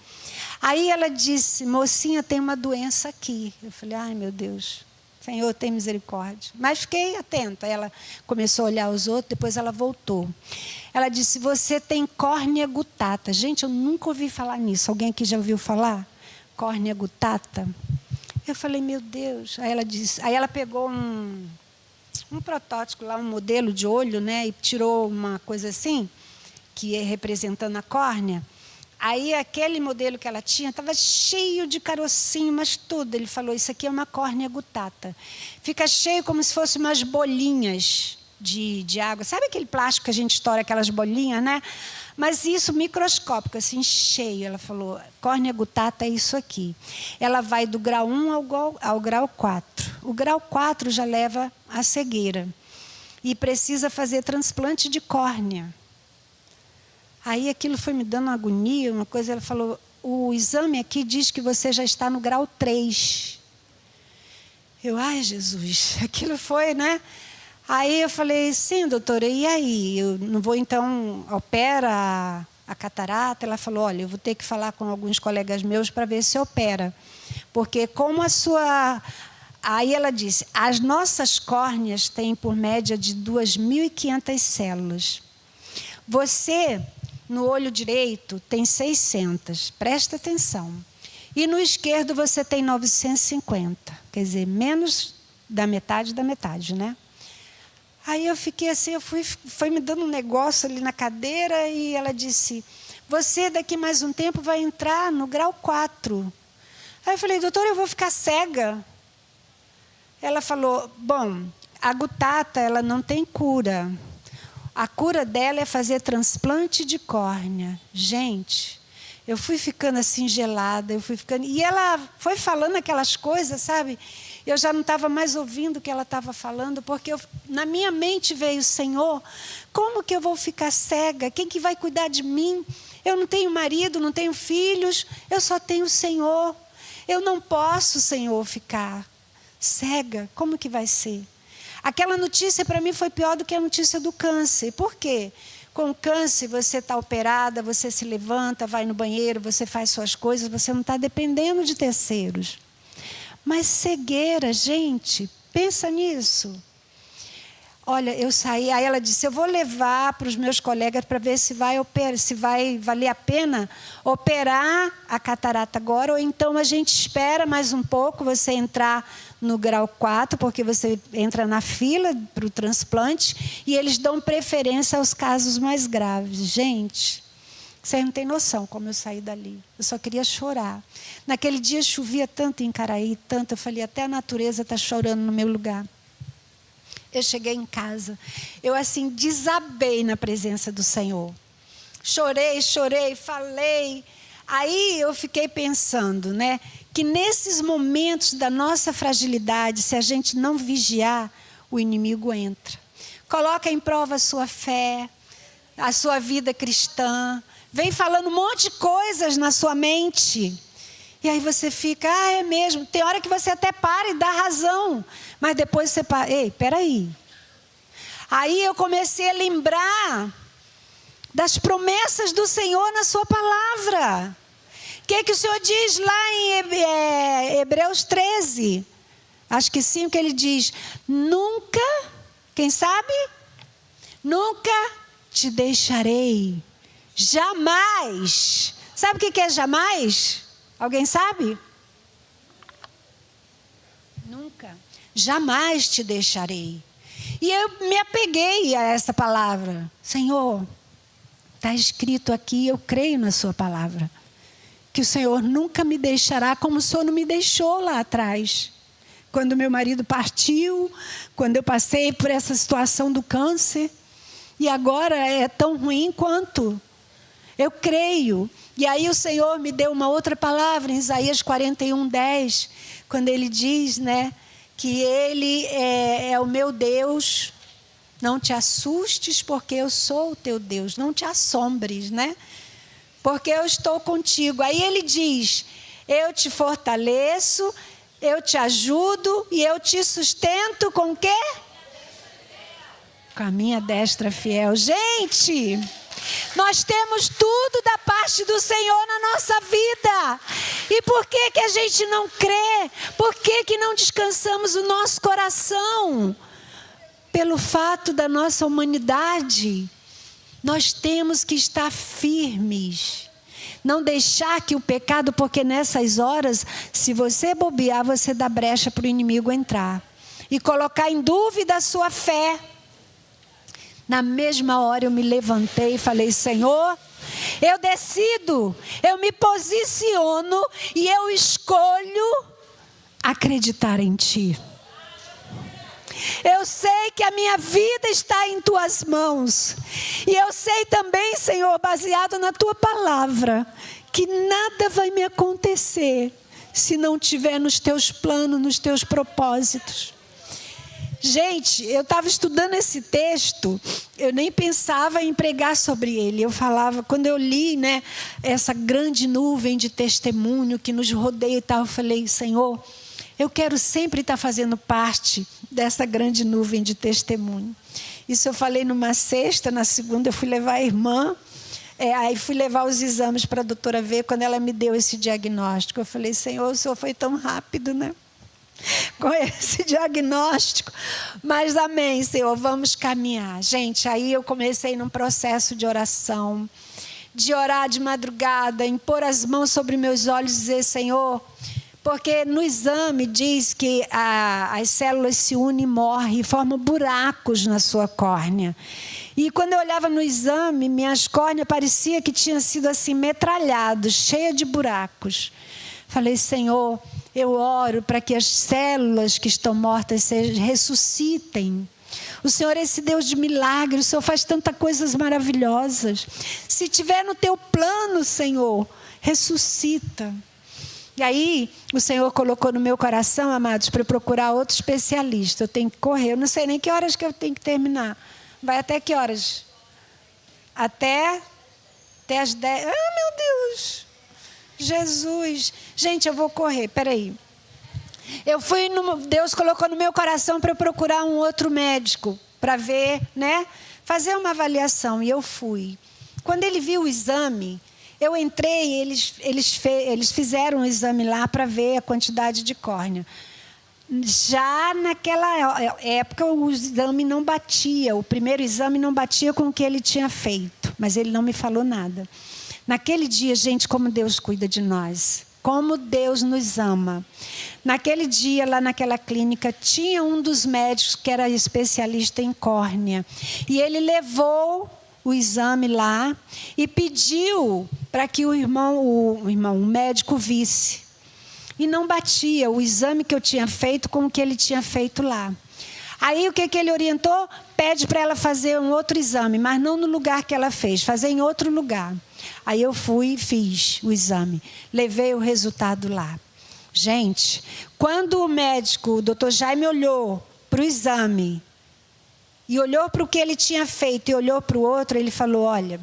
Aí ela disse, mocinha, tem uma doença aqui. Eu falei, ai meu Deus, Senhor, tem misericórdia. Mas fiquei atenta. Ela começou a olhar os outros, depois ela voltou. Ela disse, você tem córnea gutata. Gente, eu nunca ouvi falar nisso. Alguém aqui já ouviu falar? Córnea gutata? Eu falei, meu Deus. Aí ela pegou um protótipo lá, um modelo de olho, né? E tirou uma coisa assim, que é representando a córnea. Aí aquele modelo que ela tinha estava cheio de carocinho, mas tudo. Ele falou, isso aqui é uma córnea gutata. Fica cheio como se fossem umas bolinhas de água. Sabe aquele plástico que a gente estoura aquelas bolinhas, né? Mas isso microscópico, assim, cheio. Ela falou, córnea gutata é isso aqui. Ela vai do grau 1 ao grau 4. O grau 4 já leva à cegueira. E precisa fazer transplante de córnea. Aí aquilo foi me dando uma agonia, uma coisa. Ela falou, o exame aqui diz que você já está no grau 3. Eu, ai, Jesus, aquilo foi, né? Aí eu falei, sim, doutora, e aí? Eu não vou, então, opera a catarata? Ela falou, olha, eu vou ter que falar com alguns colegas meus para ver se opera. Porque como a sua... Aí ela disse, as nossas córneas têm por média de 2.500 células. Você no olho direito tem 600, presta atenção. E no esquerdo você tem 950, quer dizer, menos da metade, né? Aí eu fiquei assim, foi me dando um negócio ali na cadeira e ela disse, você daqui mais um tempo vai entrar no grau 4. Aí eu falei, doutora, eu vou ficar cega. Ela falou, bom, a gutata, ela não tem cura. A cura dela é fazer transplante de córnea. Gente, eu fui ficando assim gelada, e ela foi falando aquelas coisas, sabe? Eu já não estava mais ouvindo o que ela estava falando, porque na minha mente veio, Senhor, como que eu vou ficar cega? Quem que vai cuidar de mim? Eu não tenho marido, não tenho filhos, eu só tenho o Senhor. Eu não posso, Senhor, ficar cega. Como que vai ser? Aquela notícia para mim foi pior do que a notícia do câncer. Por quê? Com o câncer você está operada, você se levanta, vai no banheiro, você faz suas coisas, você não está dependendo de terceiros. Mas cegueira, gente, pensa nisso. Olha, eu saí, aí ela disse, eu vou levar para os meus colegas para ver se vai valer a pena operar a catarata agora, ou então a gente espera mais um pouco você entrar no grau 4, porque você entra na fila para o transplante, e eles dão preferência aos casos mais graves. Gente, vocês não têm noção como eu saí dali. Eu só queria chorar. Naquele dia chovia tanto em Caraí, tanto, eu falei, até a natureza está chorando no meu lugar. Eu cheguei em casa, eu assim desabei na presença do Senhor. Chorei, falei. Aí eu fiquei pensando, né, que nesses momentos da nossa fragilidade, se a gente não vigiar, o inimigo entra. Coloca em prova a sua fé, a sua vida cristã, vem falando um monte de coisas na sua mente. E aí você fica, é mesmo. Tem hora que você até para e dá razão. Mas depois você para, ei, peraí. Aí eu comecei a lembrar das promessas do Senhor na sua palavra. O que o Senhor diz lá em Hebreus 13? Acho que sim, que ele diz, nunca, quem sabe? Nunca te deixarei. Jamais. Sabe o que é jamais? Alguém sabe? Nunca. Jamais te deixarei. E eu me apeguei a essa palavra. Senhor, está escrito aqui, eu creio na sua palavra. Que o Senhor nunca me deixará como o Senhor não me deixou lá atrás. Quando meu marido partiu, quando eu passei por essa situação do câncer. E agora é tão ruim quanto. Eu creio. E aí o Senhor me deu uma outra palavra em Isaías 41:10, quando ele diz, né, que ele é o meu Deus. Não te assustes, porque eu sou o teu Deus. Não te assombres, né? Porque eu estou contigo. Aí ele diz, eu te fortaleço, eu te ajudo e eu te sustento com o quê? Com a minha destra fiel. Gente, nós temos tudo da parte do Senhor na nossa vida. E por que a gente não crê? Por que não descansamos o nosso coração? Pelo fato da nossa humanidade. Nós temos que estar firmes. Não deixar que o pecado, porque nessas horas, se você bobear, você dá brecha para o inimigo entrar. E colocar em dúvida a sua fé. Na mesma hora eu me levantei e falei, Senhor, eu decido, eu me posiciono e eu escolho acreditar em Ti. Eu sei que a minha vida está em Tuas mãos. E eu sei também, Senhor, baseado na Tua palavra, que nada vai me acontecer se não tiver nos Teus planos, nos Teus propósitos. Gente, eu estava estudando esse texto, eu nem pensava em pregar sobre ele. Eu falava, quando eu li, né, essa grande nuvem de testemunho que nos rodeia e tal, eu falei, Senhor, eu quero sempre estar fazendo parte dessa grande nuvem de testemunho. Isso eu falei numa sexta, na segunda eu fui levar a irmã, aí fui levar os exames para a doutora ver, quando ela me deu esse diagnóstico. Eu falei, Senhor, o Senhor foi tão rápido, né? Com esse diagnóstico, mas amém, Senhor, vamos caminhar. Gente, aí eu comecei num processo de oração, de orar de madrugada, impor as mãos sobre meus olhos e dizer: Senhor, porque no exame diz que as células se unem e morrem e formam buracos na sua córnea. E quando eu olhava no exame, minhas córneas parecia que tinham sido assim metralhadas, cheia de buracos. Falei: Senhor, eu oro para que as células que estão mortas ressuscitem. O Senhor é esse Deus de milagres, o Senhor faz tantas coisas maravilhosas. Se tiver no teu plano, Senhor, ressuscita. E aí, o Senhor colocou no meu coração, amados, para procurar outro especialista. Eu tenho que correr, eu não sei nem que horas que eu tenho que terminar. Vai até que horas? Até as 10. Ah, meu Deus! Jesus! Gente, eu vou correr, peraí. Deus colocou no meu coração para eu procurar um outro médico, para ver, né? Fazer uma avaliação, e eu fui. Quando ele viu o exame, eu entrei, eles fizeram um exame lá para ver a quantidade de córnea. Já naquela época o exame não batia, o primeiro exame não batia com o que ele tinha feito, mas ele não me falou nada. Naquele dia, gente, como Deus cuida de nós, como Deus nos ama. Naquele dia, lá naquela clínica, tinha um dos médicos que era especialista em córnea, e ele levou o exame lá e pediu para que o médico visse. E não batia o exame que eu tinha feito com o que ele tinha feito lá. Aí o que ele orientou? Pede para ela fazer um outro exame, mas não no lugar que ela fez, fazer em outro lugar. Aí eu fui e fiz o exame. Levei o resultado lá. Gente, quando o médico, o doutor Jaime, olhou para o exame e olhou para o que ele tinha feito e olhou para o outro, ele falou: olha,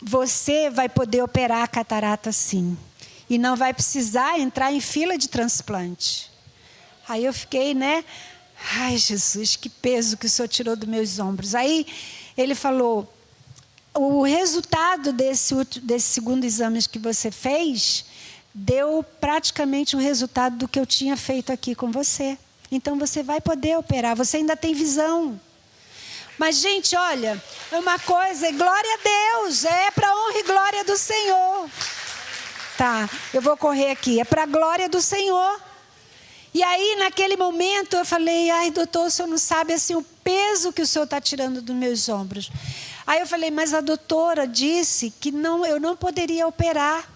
você vai poder operar a catarata sim. E não vai precisar entrar em fila de transplante. Aí eu fiquei, né? Ai, Jesus, que peso que o Senhor tirou dos meus ombros. Aí ele falou: o resultado desse segundo exame que você fez deu praticamente o resultado do que eu tinha feito aqui com você. Então você vai poder operar, você ainda tem visão. Mas, gente, olha, uma coisa, glória a Deus, é para a honra e glória do Senhor. Tá, eu vou correr aqui, é para a glória do Senhor. E aí, naquele momento, eu falei: ai, doutor, o senhor não sabe assim, o peso que o senhor está tirando dos meus ombros. Aí eu falei: mas a doutora disse que eu não poderia operar.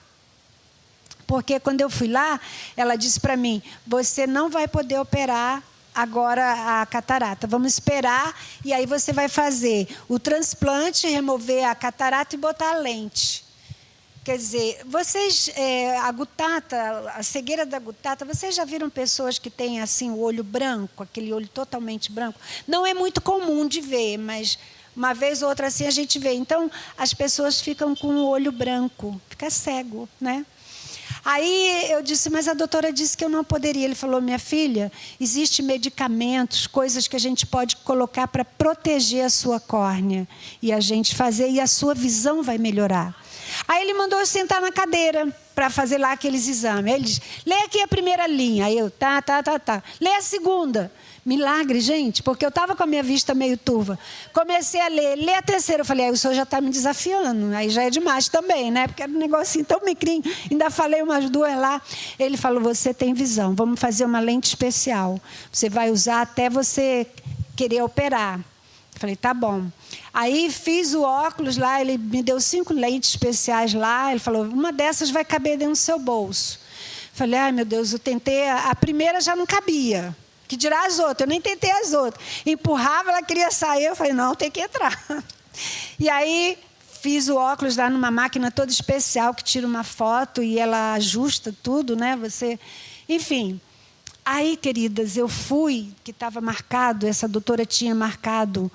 Porque quando eu fui lá, ela disse para mim: você não vai poder operar agora a catarata. Vamos esperar, e aí você vai fazer o transplante, remover a catarata e botar a lente. Quer dizer, vocês, a cegueira da gutata, vocês já viram pessoas que têm assim o olho branco, aquele olho totalmente branco? Não é muito comum de ver, mas uma vez ou outra assim a gente vê. Então, as pessoas ficam com o olho branco, fica cego, né? Aí eu disse: mas a doutora disse que eu não poderia. Ele falou: minha filha, existem medicamentos, coisas que a gente pode colocar para proteger a sua córnea. E a gente fazer, e a sua visão vai melhorar. Aí ele mandou eu sentar na cadeira para fazer lá aqueles exames. Ele disse: lê aqui a primeira linha. Aí eu, tá. Lê a segunda. Milagre, gente, porque eu estava com a minha vista meio turva. Comecei a ler. Lê a terceira. Eu falei: aí o senhor já está me desafiando. Aí já é demais também, né? Porque era um negocinho tão micrinho. Ainda falei umas duas lá. Ele falou: você tem visão. Vamos fazer uma lente especial. Você vai usar até você querer operar. Eu falei: tá bom. Aí fiz o óculos lá, ele me deu 5 lentes especiais lá. Ele falou: uma dessas vai caber dentro do seu bolso. Eu falei: ai, meu Deus, eu tentei, a primeira já não cabia. Que dirá as outras? Eu nem tentei as outras. Empurrava, ela queria sair. Eu falei: não, tem que entrar. E aí fiz o óculos lá numa máquina toda especial que tira uma foto e ela ajusta tudo, né? Enfim. Aí, queridas, eu fui, que estava marcado, essa doutora tinha marcado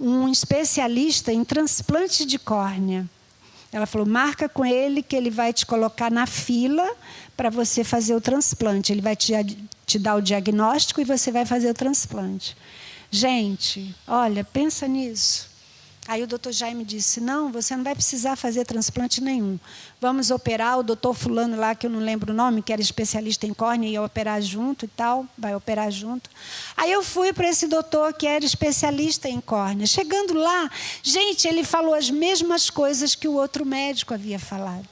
um especialista em transplante de córnea. Ela falou: marca com ele que ele vai te colocar na fila para você fazer o transplante. Ele vai te dar o diagnóstico e você vai fazer o transplante. Gente, olha, pensa nisso. Aí o doutor Jaime disse, não, você não vai precisar fazer transplante nenhum. Vamos operar, o doutor fulano lá, que eu não lembro o nome, que era especialista em córnea, ia operar junto e tal, vai operar junto. Aí eu fui para esse doutor que era especialista em córnea. Chegando lá, gente, ele falou as mesmas coisas que o outro médico havia falado.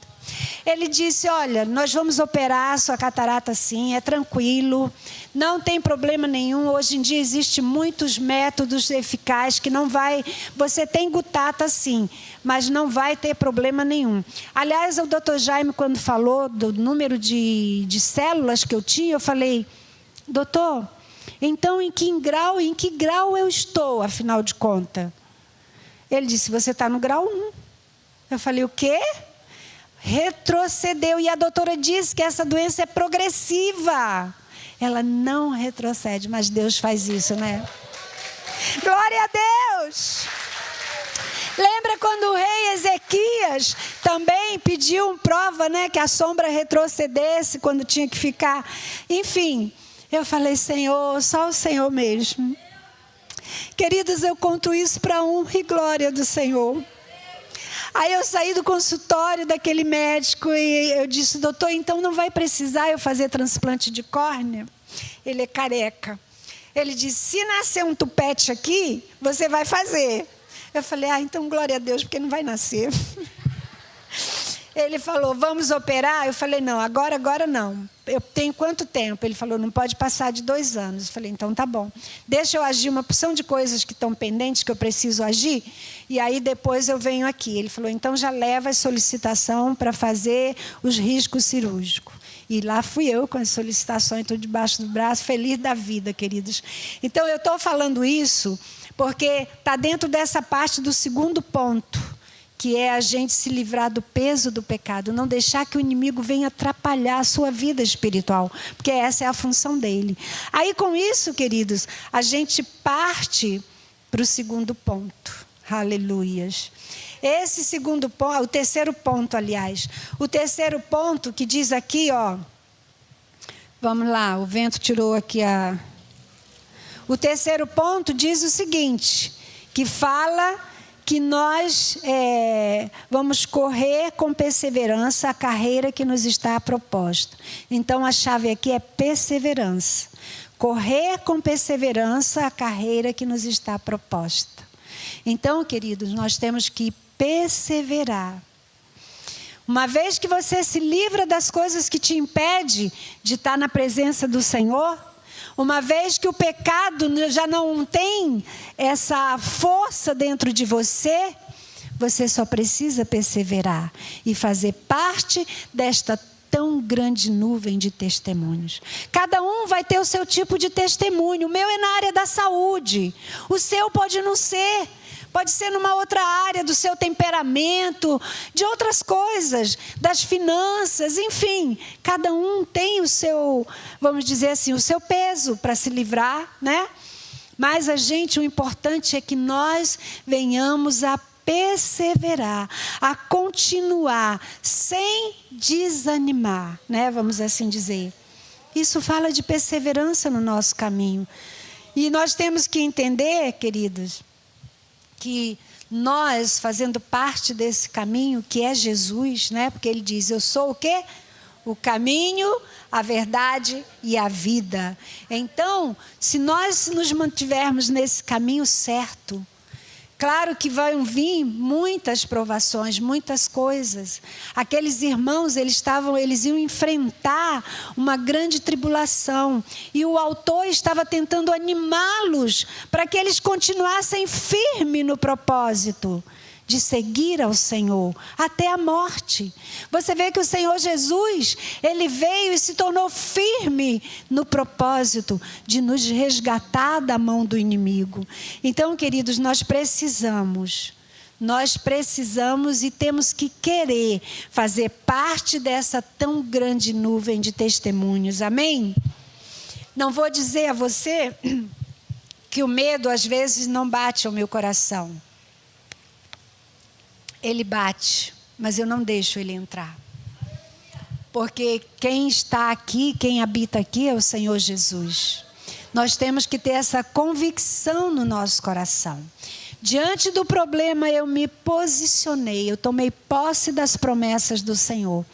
Ele disse, olha, nós vamos operar a sua catarata sim, é tranquilo, não tem problema nenhum. Hoje em dia existem muitos métodos eficazes que não vai... Você tem gutata sim, mas não vai ter problema nenhum. Aliás, o doutor Jaime, quando falou do número de células que eu tinha, eu falei, doutor, então em que grau eu estou, afinal de contas? Ele disse, você está no grau 1. Eu falei, o quê? Retrocedeu. E a doutora disse que essa doença é progressiva. Ela não retrocede, mas Deus faz isso, né? Glória a Deus! Lembra quando o rei Ezequias também pediu prova, né? Que a sombra retrocedesse quando tinha que ficar. Enfim, eu falei, Senhor, só o Senhor mesmo. Queridos, eu conto isso para a honra e glória do Senhor. Aí eu saí do consultório daquele médico e eu disse, doutor, então não vai precisar eu fazer transplante de córnea? Ele é careca. Ele disse, se nascer um tupete aqui, você vai fazer. Eu falei, então glória a Deus, porque não vai nascer. Ele falou, vamos operar? Eu falei, não, agora não. Eu tenho quanto tempo? Ele falou, não pode passar de 2 anos. Eu falei, então tá bom. Deixa eu agir uma porção de coisas que estão pendentes, que eu preciso agir, e aí depois eu venho aqui. Ele falou, então já leva a solicitação para fazer os riscos cirúrgicos. E lá fui eu com as solicitações, tudo debaixo do braço, feliz da vida, queridos. Então eu estou falando isso porque está dentro dessa parte do segundo ponto, que é a gente se livrar do peso do pecado, não deixar que o inimigo venha atrapalhar a sua vida espiritual, porque essa é a função dele. Aí com isso, queridos, a gente parte para o segundo ponto. Aleluias. Esse segundo ponto, o terceiro ponto, aliás. O terceiro ponto que diz aqui, ó. Vamos lá, o vento tirou aqui a... O terceiro ponto diz o seguinte, que fala que nós vamos correr com perseverança a carreira que nos está proposta. Então, a chave aqui é perseverança. Correr com perseverança a carreira que nos está proposta. Então, queridos, nós temos que perseverar. Uma vez que você se livra das coisas que te impedem de estar na presença do Senhor, uma vez que o pecado já não tem essa força dentro de você, você só precisa perseverar e fazer parte desta tão grande nuvem de testemunhos. Cada um vai ter o seu tipo de testemunho. O meu é na área da saúde. O seu pode não ser. Pode ser numa outra área do seu temperamento, de outras coisas, das finanças, enfim. Cada um tem o seu, vamos dizer assim, o seu peso para se livrar, né? Mas o importante é que nós venhamos a perseverar, a continuar, sem desanimar, né? Vamos assim dizer. Isso fala de perseverança no nosso caminho. E nós temos que entender, queridos, que nós, fazendo parte desse caminho, que é Jesus, né? Porque ele diz, eu sou o quê? O caminho, a verdade e a vida. Então, se nós nos mantivermos nesse caminho certo, claro que vão vir muitas provações, muitas coisas. Aqueles irmãos, eles iam enfrentar uma grande tribulação. E o autor estava tentando animá-los para que eles continuassem firmes no propósito de seguir ao Senhor até a morte. Você vê que o Senhor Jesus, ele veio e se tornou firme no propósito de nos resgatar da mão do inimigo. Então, queridos, nós precisamos e temos que querer fazer parte dessa tão grande nuvem de testemunhos. Amém? Não vou dizer a você que o medo às vezes não bate ao meu coração. Ele bate, mas eu não deixo ele entrar. Porque quem está aqui, quem habita aqui é o Senhor Jesus. Nós temos que ter essa convicção no nosso coração Diante do problema eu me posicionei, eu tomei posse das promessas do Senhor.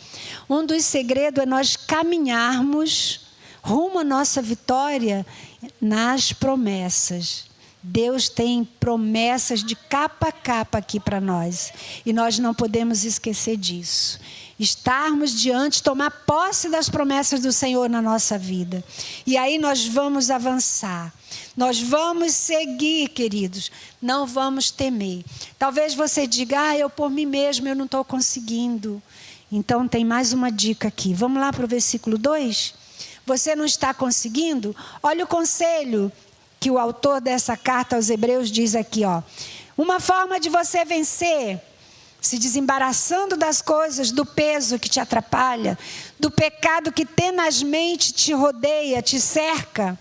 Um dos segredos é nós caminharmos rumo à nossa vitória nas promessas. Deus tem promessas de capa a capa aqui para nós. E nós não podemos esquecer disso. Estarmos diante, tomar posse das promessas do Senhor na nossa vida. E aí nós vamos avançar. Nós vamos seguir, queridos. Não vamos temer. Talvez você diga, eu por mim mesmo eu não estou conseguindo. Então tem mais uma dica aqui. Vamos lá para o versículo 2? Você não está conseguindo? Olha o conselho que o autor dessa carta aos Hebreus diz aqui, ó. Uma forma de você vencer, se desembaraçando das coisas, do peso que te atrapalha, do pecado que tenazmente te rodeia, te cerca,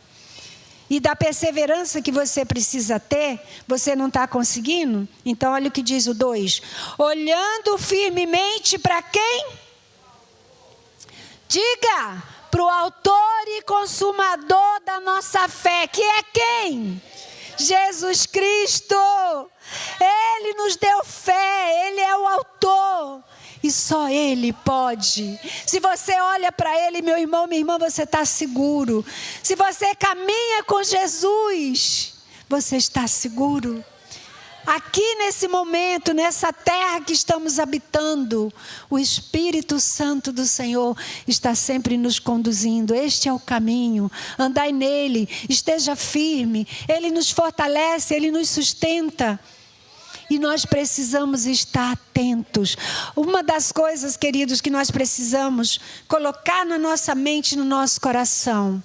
e da perseverança que você precisa ter, você não está conseguindo? Então olha o que diz o 2. Olhando firmemente para quem? Diga! Para o autor e consumador da nossa fé, que é quem? Jesus Cristo. Ele nos deu fé, Ele é o autor. E só Ele pode. Se você olha para Ele, meu irmão, minha irmã, você está seguro. Se você caminha com Jesus, você está seguro. Aqui nesse momento, nessa terra que estamos habitando, o Espírito Santo do Senhor está sempre nos conduzindo. Este é o caminho, andai nele, esteja firme. Ele nos fortalece, Ele nos sustenta. E nós precisamos estar atentos. Uma das coisas, queridos, que nós precisamos colocar na nossa mente, no nosso coração: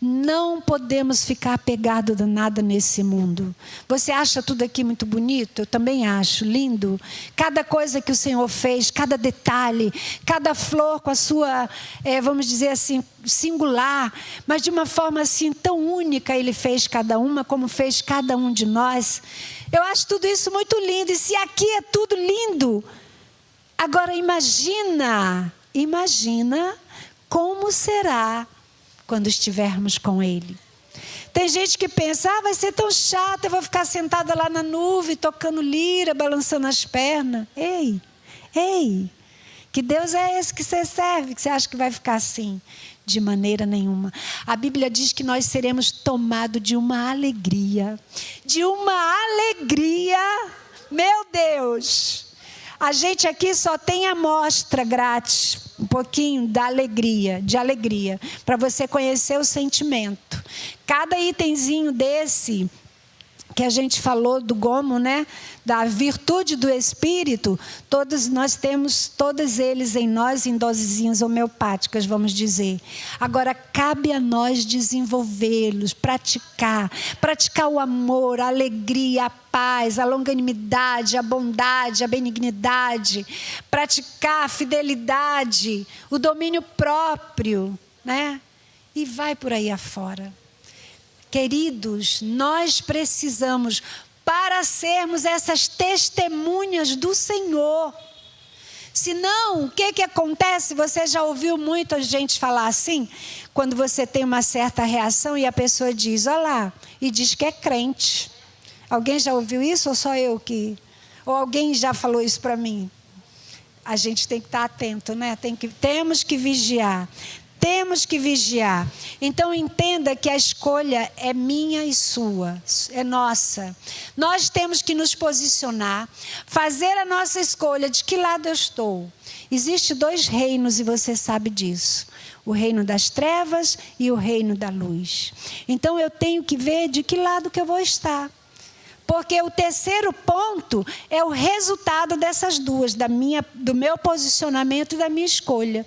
não podemos ficar apegados a nada nesse mundo. Você acha tudo aqui muito bonito? Eu também acho, lindo. Cada coisa que o Senhor fez, cada detalhe, cada flor com a sua, vamos dizer assim, singular, mas de uma forma assim tão única Ele fez cada uma, como fez cada um de nós. Eu acho tudo isso muito lindo. E se aqui é tudo lindo, agora imagina como será quando estivermos com Ele. Tem gente que pensa, vai ser tão chato, eu vou ficar sentada lá na nuvem, tocando lira, balançando as pernas. Ei, que Deus é esse que você serve, que você acha que vai ficar assim? De maneira nenhuma. A Bíblia diz que nós seremos tomados de uma alegria. De uma alegria, meu Deus! A gente aqui só tem amostra grátis, um pouquinho de alegria, para você conhecer o sentimento. Cada itemzinho desse que a gente falou do gomo, né? Da virtude do Espírito, todos nós temos, todos eles em nós, em dosezinhas homeopáticas, vamos dizer. Agora, cabe a nós desenvolvê-los, praticar o amor, a alegria, a paz, a longanimidade, a bondade, a benignidade, praticar a fidelidade, o domínio próprio, né? E vai por aí afora. Queridos, nós precisamos, para sermos essas testemunhas do Senhor. Senão, o que acontece? Você já ouviu muita gente falar assim? Quando você tem uma certa reação e a pessoa diz, olha lá, e diz que é crente. Alguém já ouviu isso ou só eu que? Ou alguém já falou isso para mim? A gente tem que estar atento, né? Temos que vigiar. Temos que vigiar. Então entenda que a escolha é minha e sua, é nossa. Nós temos que nos posicionar, fazer a nossa escolha de que lado eu estou. Existem 2 reinos e você sabe disso. O reino das trevas e o reino da luz. Então eu tenho que ver de que lado que eu vou estar. Porque o terceiro ponto é o resultado dessas duas, do meu posicionamento e da minha escolha.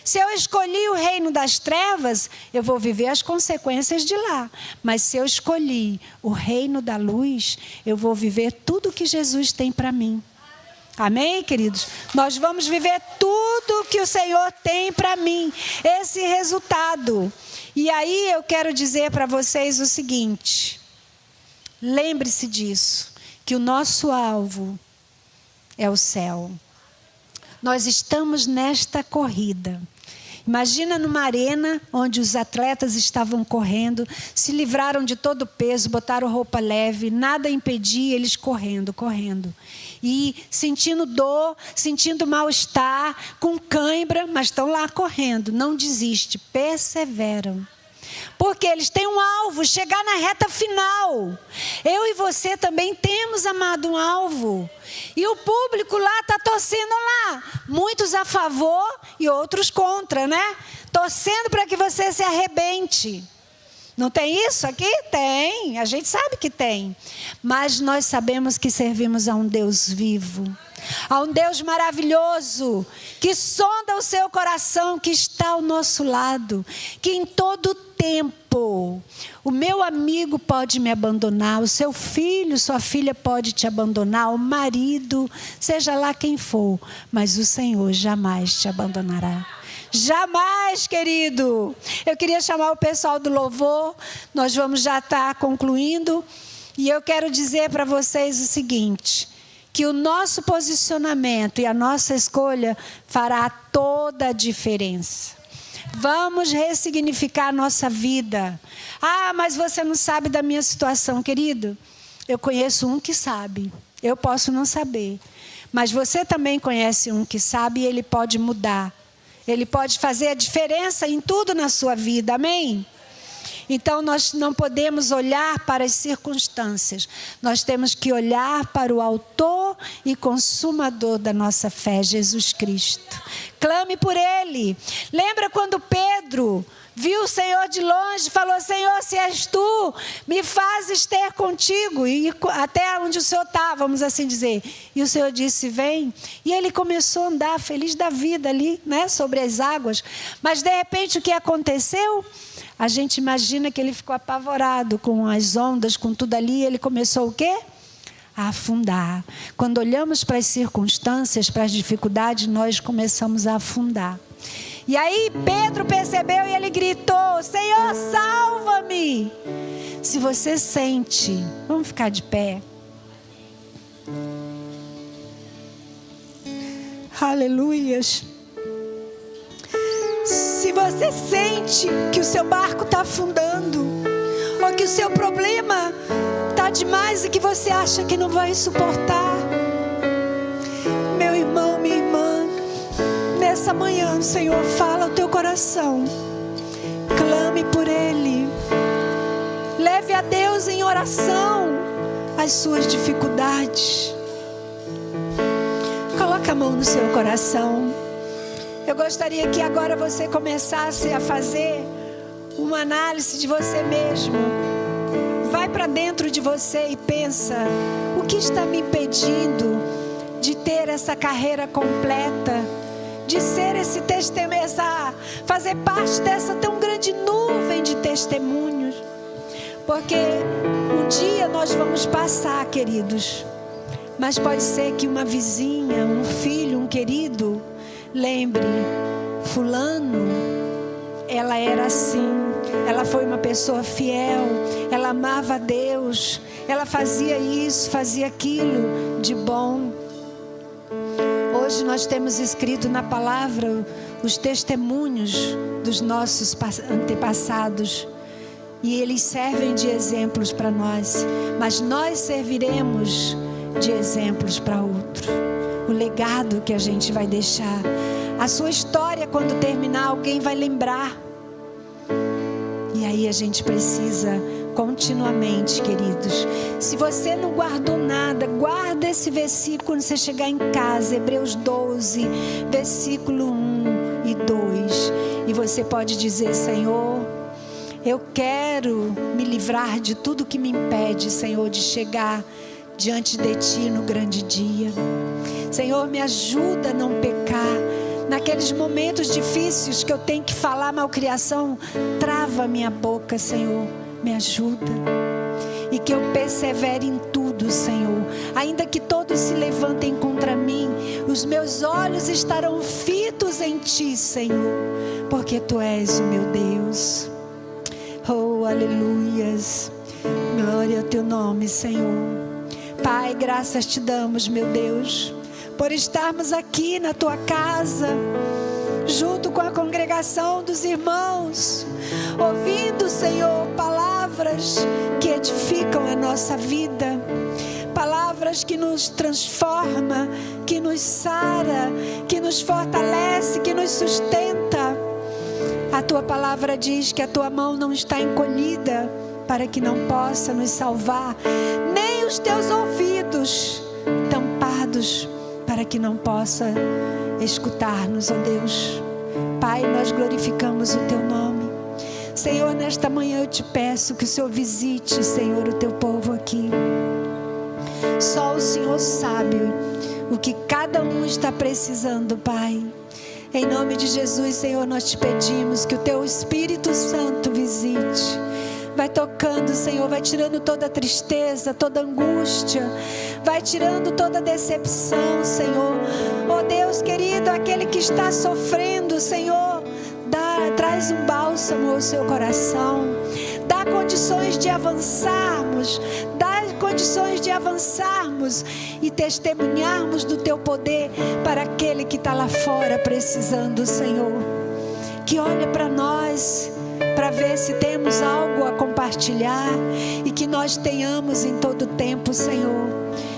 Se eu escolhi o reino das trevas, eu vou viver as consequências de lá. Mas se eu escolhi o reino da luz, eu vou viver tudo que Jesus tem para mim. Amém, queridos? Nós vamos viver tudo que o Senhor tem para mim. Esse resultado. E aí eu quero dizer para vocês o seguinte. Lembre-se disso, que o nosso alvo é o céu. Nós estamos nesta corrida. Imagina numa arena onde os atletas estavam correndo, se livraram de todo o peso, botaram roupa leve, nada impedia eles correndo. E sentindo dor, sentindo mal-estar, com cãibra, mas estão lá correndo. Não desiste, perseveram. Porque eles têm um alvo, chegar na reta final. Eu e você também temos, amado, um alvo. E o público lá está torcendo lá. Muitos a favor e outros contra, né? Torcendo para que você se arrebente. Não tem isso aqui? Tem. A gente sabe que tem. Mas nós sabemos que servimos a um Deus vivo. A um Deus maravilhoso, que sonda o seu coração, que está ao nosso lado, que em todo tempo, o meu amigo pode me abandonar, o seu filho, sua filha pode te abandonar, o marido, seja lá quem for, mas o Senhor jamais te abandonará. Jamais, querido. Eu queria chamar o pessoal do louvor, nós vamos já estar concluindo, e eu quero dizer para vocês o seguinte: que o nosso posicionamento e a nossa escolha fará toda a diferença. Vamos ressignificar a nossa vida. Ah, mas você não sabe da minha situação, querido. Eu conheço um que sabe. Eu posso não saber. Mas você também conhece um que sabe e ele pode mudar. Ele pode fazer a diferença em tudo na sua vida. Amém? Então, nós não podemos olhar para as circunstâncias. Nós temos que olhar para o autor e consumador da nossa fé, Jesus Cristo. Clame por Ele. Lembra quando Pedro viu o Senhor de longe e falou: Senhor, se és tu, me fazes ter contigo. E até onde o Senhor está, vamos assim dizer. E o Senhor disse: vem. E ele começou a andar feliz da vida ali, né, sobre as águas. Mas de repente o que aconteceu? A gente imagina que ele ficou apavorado com as ondas, com tudo ali. Ele começou o quê? A afundar. Quando olhamos para as circunstâncias, para as dificuldades, nós começamos a afundar. E aí Pedro percebeu e ele gritou: Senhor, salva-me. Se você sente, vamos ficar de pé. Aleluias. Se você sente que o seu barco está afundando, ou que o seu problema está demais e que você acha que não vai suportar, meu irmão, minha irmã, nessa manhã o Senhor fala ao teu coração. Clame por Ele. Leve a Deus em oração as suas dificuldades. Coloque a mão no seu coração. Eu gostaria que agora você começasse a fazer uma análise de você mesmo. Vai para dentro de você e pensa: o que está me impedindo de ter essa carreira completa, de ser esse testemunho, fazer parte dessa tão grande nuvem de testemunhos? Porque um dia nós vamos passar, queridos, mas pode ser que uma vizinha, um filho, um querido lembre: fulano, ela era assim, ela foi uma pessoa fiel, ela amava a Deus, ela fazia isso, fazia aquilo de bom. Hoje nós temos escrito na palavra os testemunhos dos nossos antepassados, e eles servem de exemplos para nós, mas nós serviremos de exemplos para outro. O legado que a gente vai deixar, a sua história, quando terminar, alguém vai lembrar. E aí a gente precisa continuamente, queridos. Se você não guardou nada, guarda esse versículo quando você chegar em casa, Hebreus 12, versículo 1 e 2. E você pode dizer: Senhor, eu quero me livrar de tudo que me impede, Senhor, de chegar diante de Ti no grande dia. Senhor, me ajuda a não pecar. Naqueles momentos difíceis que eu tenho que falar malcriação, trava a minha boca, Senhor, me ajuda. E que eu persevere em tudo, Senhor. Ainda que todos se levantem contra mim, os meus olhos estarão fitos em Ti, Senhor, porque Tu és o meu Deus. Oh, aleluias. Glória ao Teu nome, Senhor. Pai, graças Te damos, meu Deus, por estarmos aqui na Tua casa. junto com a congregação dos irmãos, ouvindo, Senhor, palavras que edificam a nossa vida, palavras que nos transforma, que nos sara, que nos fortalece, que nos sustenta. A tua palavra diz que a tua mão não está encolhida para que não possa nos salvar, nem os teus ouvidos tampados para que não possa escutar-nos, ó Deus. Pai, nós glorificamos o teu nome. Senhor, nesta manhã eu te peço que o Senhor visite, Senhor, o teu povo aqui. Só o Senhor sabe o que cada um está precisando, Pai. Em nome de Jesus, Senhor, nós te pedimos que o teu Espírito Santo visite. Vai tocando, Senhor, vai tirando toda tristeza, toda angústia, vai tirando toda decepção, Senhor. Oh Deus querido, aquele que está sofrendo, Senhor, traz um bálsamo ao seu coração, dá condições de avançarmos, e testemunharmos do teu poder para aquele que está lá fora precisando, Senhor. Que olha para nós, para ver se temos algo a compartilhar, e que nós tenhamos em todo tempo, Senhor.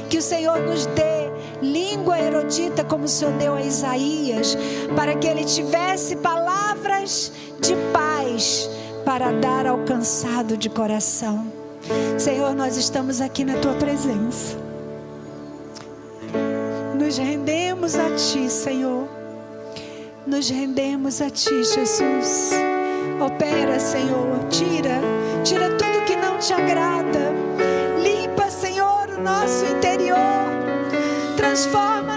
Que o Senhor nos dê língua erudita como o Senhor deu a Isaías, para que ele tivesse palavras de paz para dar ao cansado de coração. Senhor, nós estamos aqui na tua presença, nos rendemos a ti, Senhor, nos rendemos a ti, Jesus. Opera, Senhor, tira tudo que não te agrada, limpa, Senhor, o nosso interior, transforma